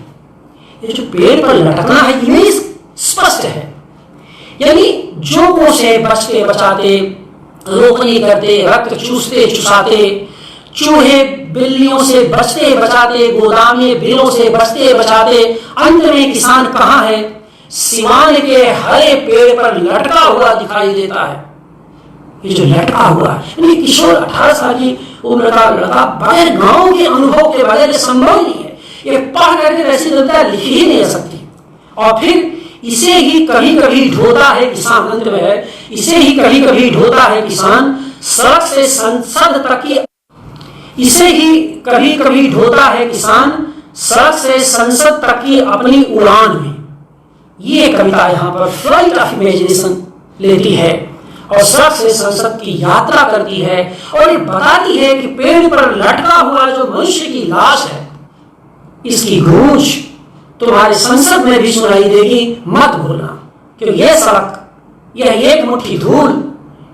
ये जो पेड़ पर लटकना है, इमेज स्पष्ट है। यानी जोकों से बचते बचाते, रोपनी करते, रक्त चूसते चुसाते, चूहे बिल्लियों से बचते बचाते, गोदामी बिलों से बचते बचाते, अंत में किसान कहां है? सिवान के हरे पेड़ पर लटका हुआ दिखाई देता है। ये जो लटका हुआ है, किशोर 18 साल की उम्र का लड़का बगैर गांव के अनुभव के बगैर संभव नहीं है। ये पढ़ करके ऐसी कविता लिख ही नहीं सकती। और फिर इसे ही कभी कभी ढोता है किसान, अंत में है, इसे ही कभी कभी ढोता है किसान सड़क से संसद तक की, इसे ही कभी कभी ढोता है किसान सड़क से संसद तक की अपनी उड़ान में। ये कविता यहाँ पर फ्लाइट ऑफ इमेजिनेशन लेती है और सड़क से संसद की यात्रा करती है और ये बताती है कि पेड़ पर लटका हुआ जो मनुष्य की लाश है, इसकी गूंज तुम्हारे संसद में भी सुनाई देगी, मत भूलना। क्योंकि यह सड़क, यह एक मुट्ठी धूल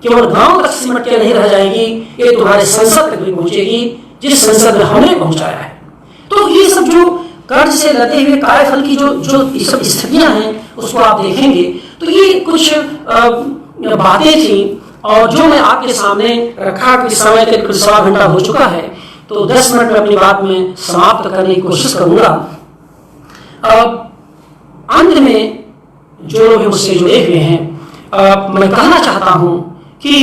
केवल गांव तक सिमट के नहीं रह जाएगी, ये तुम्हारे संसद तक भी पहुंचेगी, जिस संसद में हमने पहुंचाया है। तो ये सब जो कर्ज से लदे हुए कायफल की जो सब स्थितियां हैं, उसको आप देखेंगे तो ये कुछ बातें थी और जो मैं आपके सामने रखा कि समय करीब 1.25 घंटा हो चुका है, तो 10 मिनट में अपनी बात में समाप्त करने की कोशिश करूंगा। अंत में जो लोग मुझसे जुड़े हुए हैं, मैं कहना चाहता हूं कि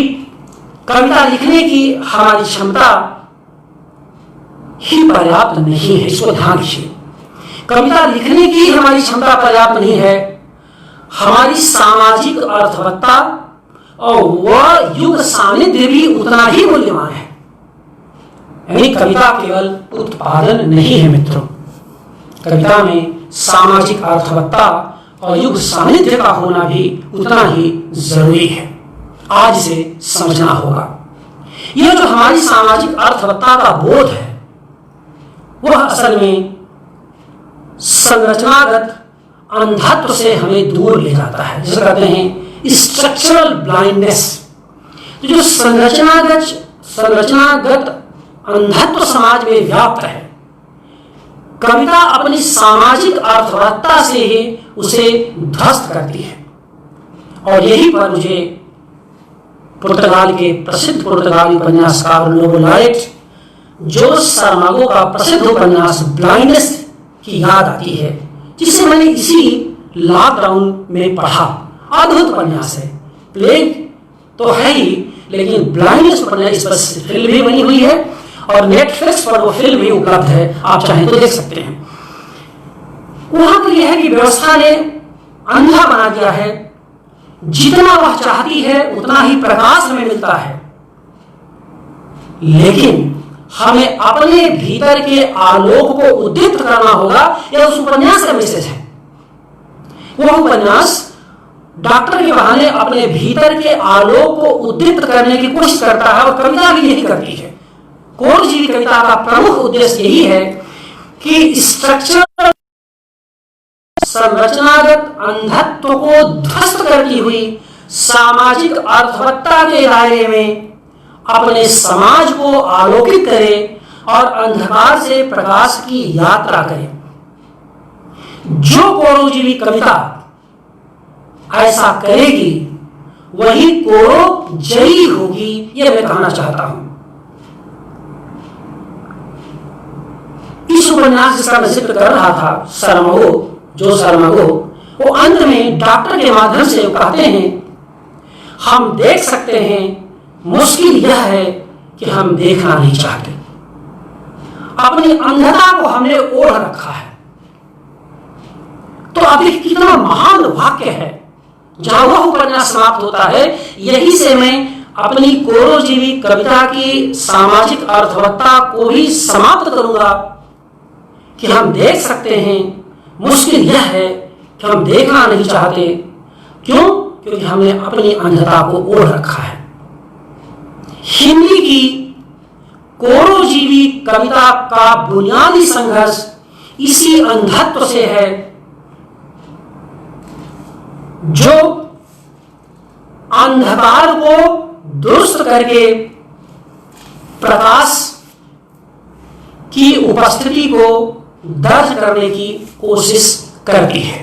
कविता लिखने की हमारी क्षमता ही पर्याप्त नहीं है, इसको ध्यान रखिए। कविता लिखने की हमारी क्षमता पर्याप्त नहीं है, हमारी सामाजिक अर्थवत्ता और वह युग सानिध्य भी उतना ही मूल्यवान है। यानी कविता केवल उत्पादन नहीं है मित्रों, कविता में सामाजिक अर्थवत्ता और युग सानिध्य का होना भी उतना ही जरूरी है। आज इसे समझना होगा। यह जो हमारी सामाजिक अर्थवत्ता का बोध है, वह असल में संरचनागत अंधत्व से हमें दूर ले जाता है, जिसे कहते हैं स्ट्रक्चरल ब्लाइंडनेस। तो जो संरचनागत अंधत्व समाज में व्याप्त है, कविता अपनी सामाजिक अर्थवत्ता से ही उसे ध्वस्त करती है। और यही पर मुझे पुर्तगाल के प्रसिद्ध पुर्तगाली उपन्यासकार लोबो लारेट जोस सारमागो का प्रसिद्ध उपन्यास ब्लाइंडनेस की याद आती है, जिसे मैंने इसी लॉकडाउन में पढ़ा अद्भुत उपन्यास है। प्लेग तो है ही, लेकिन ब्लाइंडनेस उपन्यास, इस पर फिल्म भी बनी हुई है और नेटफ्लिक्स पर वो फिल्म भी उपलब्ध है, आप चाहें तो देख सकते हैं। वहां पर यह है कि व्यवस्था ने अंधा बना दिया है, जितना वह चाहती है उतना ही प्रकाश हमें मिलता है, लेकिन हमें अपने भीतर के आलोक को उद्दीप्त करना होगा। यह उस उपन्यास का मैसेज है। वह उपन्यास डॉक्टर के बहाने अपने भीतर के आलोक को उद्दीप्त करने की कोशिश करता है, और कविता भी यही करती है। कोरजीवी कविता का प्रमुख उद्देश्य यही है कि स्ट्रक्चर, संरचनागत अंधत्व को ध्वस्त करती हुई सामाजिक अर्थवत्ता के दायरे में अपने समाज को आलोकित करे और अंधकार से प्रकाश की यात्रा करे। जो कोरोजीवी कविता ऐसा करेगी वही कोरो जयी होगी, यह मैं कहना चाहता हूं। इस उपन्यास जिसका मैं जिक्र कर रहा था, सरमगो, वो अंत में डॉक्टर के माध्यम से कहते हैं, हम देख सकते हैं, मुश्किल यह है कि हम देखना नहीं चाहते। अपनी अंधता को हमने ओढ़ रखा है। तो अभी कितना महान वाक्य है। जहां वह उपन्यास समाप्त होता है, यही से मैं अपनी कोरोजीवी कविता की सामाजिक अर्थवत्ता को भी समाप्त करूंगा कि हम देख सकते हैं, मुश्किल यह है कि हम देखना नहीं चाहते। क्यों? क्योंकि हमने अपनी अंधता को ओढ़ रखा है। हिंदी की कोरोजीवी कविता का बुनियादी संघर्ष इसी अंधत्व से है, जो अंधकार को दुरुस्त करके प्रकाश की उपस्थिति को दर्ज करने की कोशिश करती है।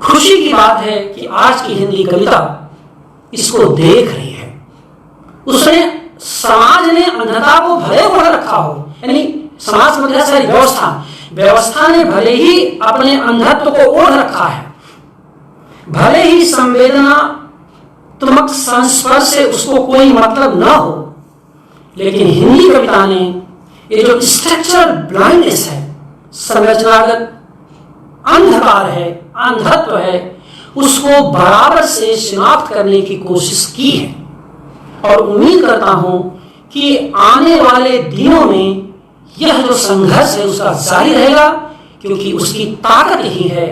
खुशी की बात है कि आज की हिंदी कविता इसको देख रही है। उसने, समाज ने अंधता को भले ओढ़ रखा हो, यानी समाज में सारी व्यवस्था ने भले ही अपने अंधत्व को ओढ़ रखा है, भले ही संवेदनात्मक संस्पर्श से उसको कोई मतलब ना हो, लेकिन हिंदी कविता ने ये जो स्ट्रक्चरल ब्लाइंडनेस है, संरचनागत अंधकार है, अंधत्व है, उसको बराबर से समाप्त करने की कोशिश की है। और उम्मीद करता हूं कि आने वाले दिनों में यह जो संघर्ष है उसका जारी रहेगा, क्योंकि उसकी ताकत ही है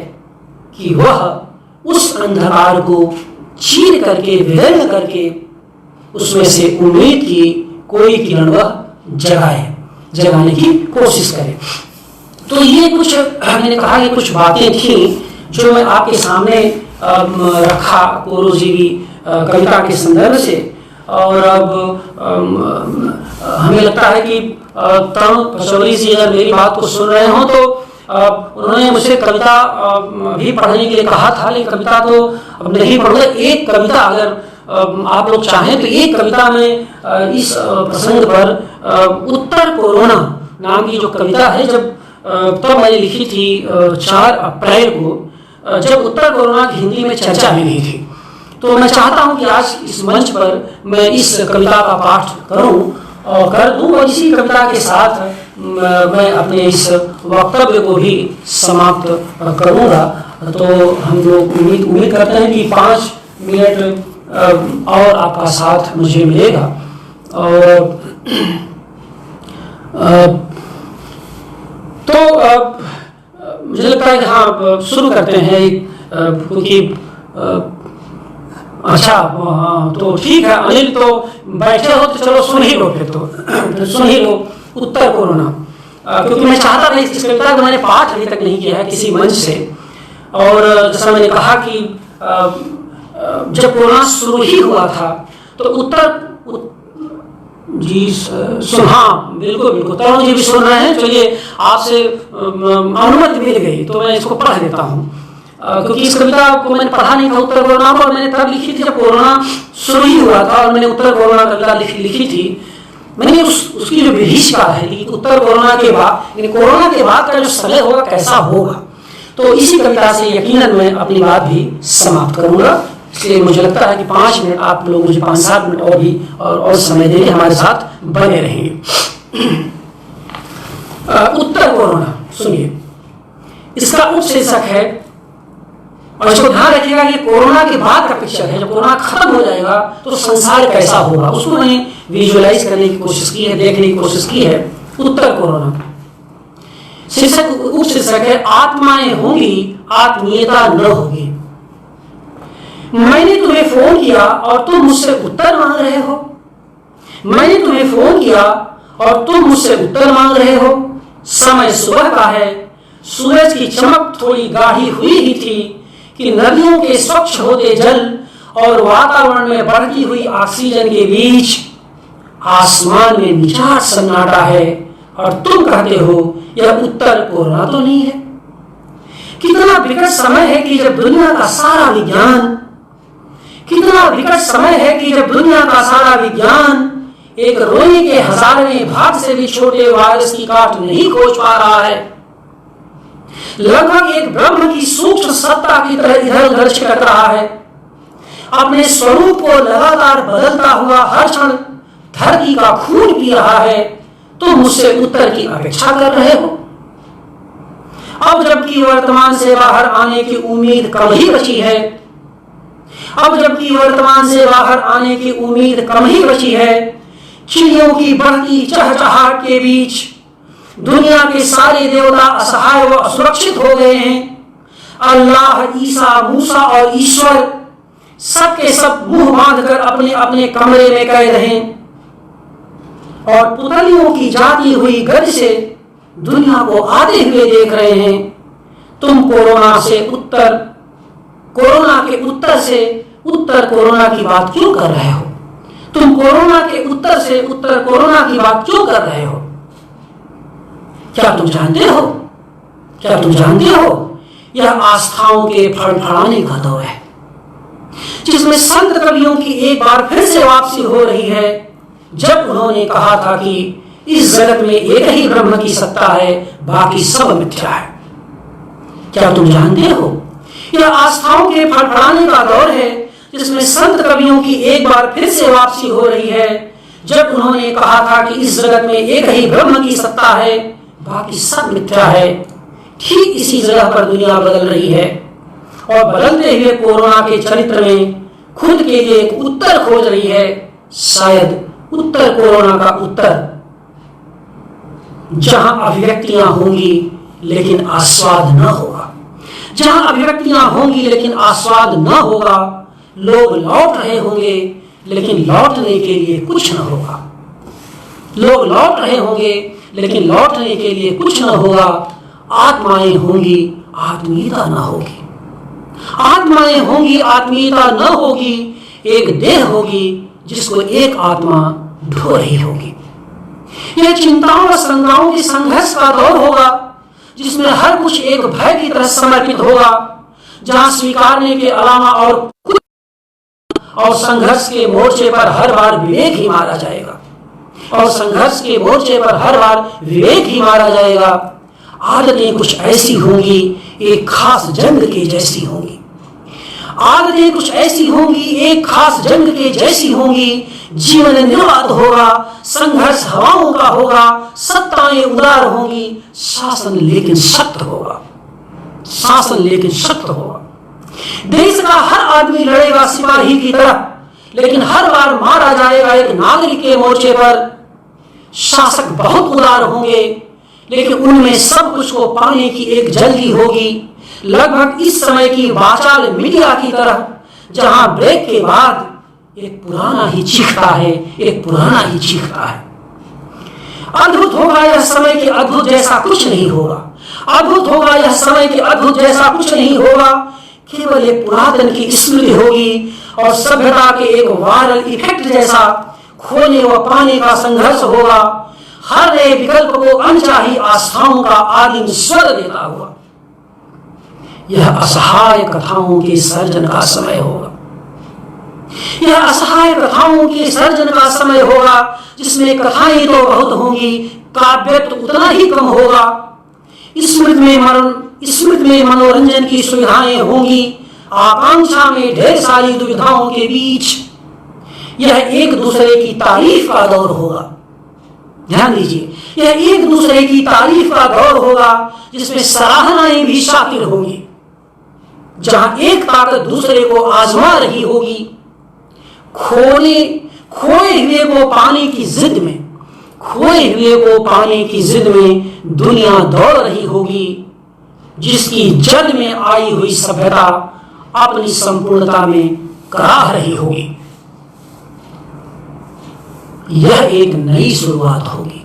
कि वह उस अंधकार को चीर करके, विदीर्ण करके उसमें से उम्मीद की कोई किरण वह जगाने की कोशिश करे। तो ये कुछ, मैंने कहा ये कुछ बातें थी जो मैं आपके सामने रखा कोरोजीवी कविता के संदर्भ से। और अब हमें लगता है कि तरुण पचौरी जी अगर मेरी बात को सुन रहे हो तो उन्होंने मुझसे कविता भी पढ़ने के लिए कहा था, लेकिन कविता तो अब नहीं पढ़ूंगा। एक कविता अगर आप लोग चाहें तो एक कविता में इस प्रसंग पर उत्तर कोरोना नाम की जो कविता है, जब तब मैंने लिखी थी 4 अप्रैल को, जब उत्तर कोरोना की हिंदी में चर्चा भी नहीं थी। तो मैं चाहता हूं कि आज इस मंच पर मैं इस कविता का पाठ करूं और कर दूं, और इसी कविता के साथ मैं अपने इस वक्तव्य को भी समाप्त करूंगा। तो हम लोग उम्मीद करते हैं कि 5 मिनट और आपका साथ मुझे मिलेगा। और तो मुझे लगता है कि हाँ, शुरू करते हैं, क्योंकि अच्छा, तो ठीक है अनिल, तो बैठे हो तो चलो सुन ही लो, फिर तो सुन ही लो उत्तर कोरोना, क्योंकि मैं चाहता था इस कविता को, मैंने पाठ अभी तक नहीं किया है किसी मंच से। और जैसा मैंने कहा कि जब कोरोना शुरू ही हुआ था तो हाँ बिल्कुल तरुण जी भी सुन रहे हैं, चलिए आपसे अनुमति मिल गई तो मैं इसको पढ़ देता हूँ, क्योंकि इस कविता को मैंने पढ़ा नहीं था उत्तर कोरोना को, और मैंने तब लिखी थी जब कोरोना शुरू ही हुआ था, और मैंने उत्तर कोरोना कविता लिखी थी। मैंने उसकी जो विभीषिका है कि उत्तर कोरोना के बाद, यानी कोरोना के बाद का जो समय होगा कैसा होगा, तो इसी कविता से यकीनन मैं अपनी बात भी समाप्त करूंगा। इसलिए मुझे लगता है कि 5 मिनट आप लोग मुझे 5-7 मिनट और भी और समय देंगे, हमारे साथ बने रहेंगे। उत्तर कोरोना सुनिए, इसका उपशीर्षक है, और इसको ध्यान रखिएगा कि कोरोना के बाद का पिक्चर है। जब कोरोना खत्म हो जाएगा तो संसार कैसा होगा, उसको मैंने विजुअलाइज करने की कोशिश की है, देखने की कोशिश की है। उत्तर कोरोना शीर्षक, उपशीर्षक है आत्माएं होंगी, आत्मीयता न होगी। मैंने तुम्हें फोन किया और तुम मुझसे उत्तर मांग रहे हो। मैंने तुम्हें फोन किया और तुम मुझसे उत्तर मांग रहे हो। समय सुबह का है, सूरज की चमक थोड़ी गाढ़ी हुई ही थी कि नदियों के स्वच्छ होते जल और वातावरण में बढ़ती हुई ऑक्सीजन के बीच आसमान में निचाट सन्नाटा है, और तुम कहते हो यह उत्तर कोरोना तो नहीं है। कितना विकट समय है कि जब दुनिया का सारा विज्ञान, कितना विकट समय है कि जब दुनिया का सारा विज्ञान एक रोई के 1000वें भाग से भी छोटे वायरस की काट नहीं खोज पा रहा है। लगभग एक ब्रह्म की सूक्ष्म सत्ता की तरह इधर उधर छिटक रहा है, अपने स्वरूप को लगातार बदलता हुआ हर क्षण धरती का खून पी रहा है। तुम मुझसे उत्तर की अपेक्षा कर रहे हो। अब जबकि वर्तमान से बाहर आने की उम्मीद कम ही बची है, अब जबकि वर्तमान से बाहर आने की उम्मीद कम ही बची है, चिड़ियों की बढ़ती चहचहाहट के बीच दुनिया के सारे देवता असहाय व असुरक्षित हो गए हैं। अल्लाह, ईसा, मूसा और ईश्वर सबके सब मुंह बांधकर अपने अपने कमरे में कैद हैं और पुतलियों की जाती हुई गज से दुनिया को आते हुए देख रहे हैं। तुम कोरोना से उत्तर, कोरोना के उत्तर से उत्तर कोरोना की बात क्यों कर रहे हो? तुम कोरोना के उत्तर से उत्तर कोरोना की बात क्यों कर रहे हो? क्या तुम जानते हो, क्या तुम जानते हो यह आस्थाओं के फड़फड़ाने का दौर है, जिसमें संत कवियों की एक बार फिर से वापसी हो रही है, जब उन्होंने कहा था कि इस जगत में एक ही ब्रह्म की सत्ता है, बाकी सब मिथ्या है। क्या तुम जानते हो यह आस्थाओं के फड़फड़ाने का दौर है, जिसमें संत कवियों की एक बार फिर से वापसी हो रही है, जब उन्होंने कहा था कि इस जगत में एक ही ब्रह्म की सत्ता है, बाकी सब मिथ्या है। ठीक इसी जगह पर दुनिया बदल रही है और बदलते हुए कोरोना के चरित्र में खुद के लिए एक उत्तर खोज रही है। शायद उत्तर कोरोना का उत्तर, जहां अभिव्यक्तियां होंगी लेकिन आस्वाद न होगा, जहां अभिव्यक्तियां होंगी लेकिन आस्वाद न होगा। लोग लौट रहे होंगे लेकिन लौटने के लिए कुछ न होगा। लोग लौट रहे होंगे लेकिन लौटने के लिए कुछ न होगा। आत्माएं होंगी, आत्मीयता न होगी। आत्माएं होंगी, आत्मीयता न होगी। एक देह होगी जिसको एक आत्मा ढो रही होगी। यह चिंताओं और संग्रामों के संघर्ष का दौर होगा, जिसमें हर कुछ एक भय की तरह समर्पित होगा, जहां स्वीकारने के अलावा और कुछ, और संघर्ष के मोर्चे पर हर बार विवेक ही मारा जाएगा, और संघर्ष के मोर्चे पर हर बार विवेक ही मारा जाएगा। आदतें कुछ ऐसी होंगी, एक खास जंग के जैसी होंगी। आदतें कुछ ऐसी होंगी, एक खास जंग के जैसी होंगी। जीवन निर्वात होगा, संघर्ष हवाओं का होगा, सत्ताएं उदार होंगी। शासन लेकिन सख्त होगा, शासन लेकिन सख्त होगा। देश का हर आदमी लड़ेगा सिपाही की तरह, लेकिन हर बार मारा जाएगा एक नागरिक के मोर्चे पर। शासक बहुत उदार होंगे, लेकिन उनमें सब कुछ को पाने की एक जल्दी होगी, लगभग इस समय की वाचाल मीडिया की तरह, जहां ब्रेक के बाद एक पुराना ही चीखता है, एक पुराना ही चीखता है। अद्भुत होगा यह समय के अद्भुत जैसा कुछ नहीं होगा। अद्भुत होगा यह समय के अद्भुत जैसा कुछ नहीं होगा। केवल एक पुरातन की स्मृति होगी और सभ्यता के एक वायरल इफेक्ट जैसा खोने व पाने का संघर्ष होगा, हर नए विकल्प को अनचाही आस्थाओं का आदिम स्वर देता हुआ। यह असहाय कथाओं के सर्जन का समय होगा। यह असहाय कथाओं के सर्जन का समय होगा, जिसमें कथाएं तो बहुत होंगी, काव्य तो उतना ही कम होगा। स्मृति में स्मृति में मनोरंजन की सुविधाएं होंगी, आकांक्षा में ढेर सारी दुविधाओं के बीच यह एक दूसरे की तारीफ का दौर होगा। ध्यान दीजिए, यह एक दूसरे की तारीफ का दौर होगा जिसमें सराहनाएं भी शातिर होंगी, जहां एक ताकत दूसरे को आजमा रही होगी। खोए हुए को पाने की जिद में, खोए हुए को पाने की जिद में दुनिया दौड़ रही होगी, जिसकी जद में आई हुई सभ्यता अपनी संपूर्णता में कराह रही होगी। यह एक नई शुरुआत होगी,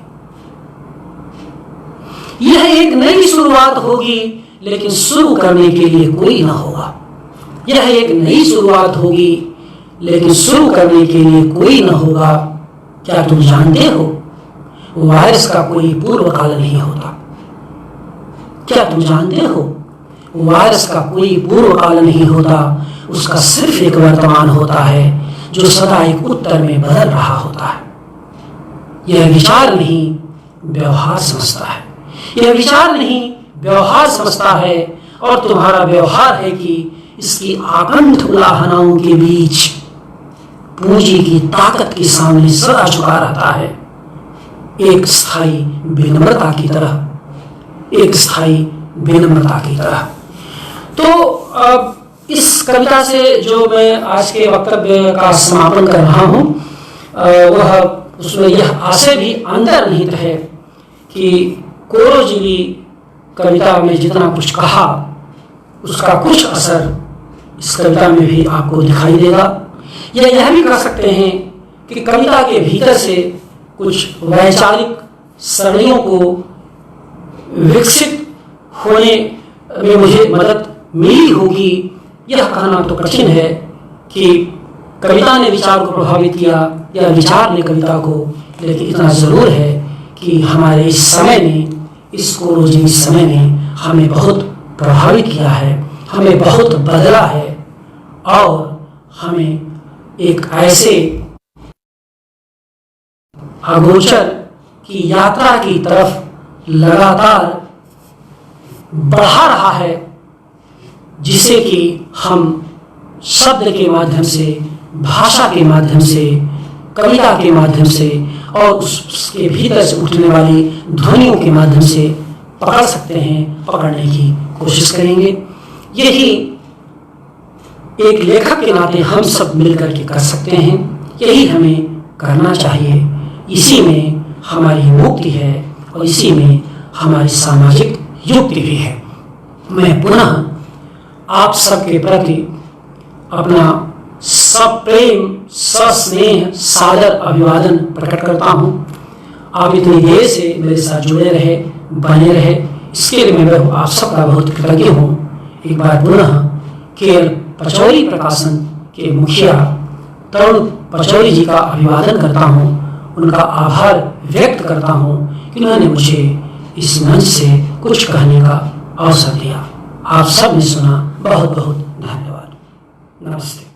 यह एक नई शुरुआत होगी, लेकिन शुरू करने के लिए कोई ना होगा। यह एक नई शुरुआत होगी, लेकिन शुरू करने के लिए कोई ना होगा। क्या तुम जानते हो, वायरस का कोई पूर्व काल नहीं होता। क्या तुम जानते हो, वायरस का कोई पूर्व काल नहीं होता। उसका सिर्फ एक वर्तमान होता है जो सदा एक उत्तर में बदल रहा होता है। यह विचार नहीं व्यवहार समझता है, यह विचार नहीं व्यवहार समझता है, और तुम्हारा व्यवहार है कि इसकी आकंठ उलाहनाओं के बीच पूंजी की ताकत के सामने सदा झुका रहता है, एक स्थायी विनम्रता की तरह, एक स्थायी विनम्रता की तरह। तो इस कविता से जो मैं आज के वक्तव्य का समापन कर रहा हूं, वह उसमें यह आशय भी अंतर्निहित है कि कोरोजीवी कविता में जितना कुछ कहा, उसका कुछ असर इस कविता में भी आपको दिखाई देगा। या यह भी कह सकते हैं कि कविता के भीतर से कुछ वैचारिक सरणियों को विकसित होने में मुझे मदद मिली होगी। यह कहना तो कठिन है कि कविता ने विचार को प्रभावित किया या विचार ने कविता को, लेकिन इतना जरूर है कि हमारे इस समय ने, इस कोरोजीवी समय ने हमें बहुत प्रभावित किया है, हमें बहुत बदला है, और हमें एक ऐसे अगोचर की यात्रा की तरफ लगातार बढ़ा रहा है, जिसे कि हम शब्द के माध्यम से, भाषा के माध्यम से, कविता के माध्यम से और उसके भीतर से उठने वाली ध्वनियों के माध्यम से पकड़ सकते हैं, पकड़ने की कोशिश करेंगे। यही एक लेखक के नाते हम सब मिलकर के कर सकते हैं, यही हमें करना चाहिए। इसी में हमारी मुक्ति है और इसी में हमारी सामाजिक युक्ति भी है। मैं पुनः आप सबके प्रति अपना सप्रेम, सस्नेह, सादर अभिवादन प्रकट करता हूँ। आप इतनी देर से मेरे साथ जुड़े रहे, बने रहे, इसके लिए मैं आप सबका बहुत कृतज्ञ हूँ। एक बार पुनः केवल पचौरी प्रकाशन के मुखिया तरुण पचौरी जी का अभिवादन करता हूँ, उनका आभार व्यक्त करता हूँ कि उन्होंने मुझे इस मंच से कुछ कहने का अवसर दिया। आप सब ने सुना, बहुत बहुत धन्यवाद। नमस्ते।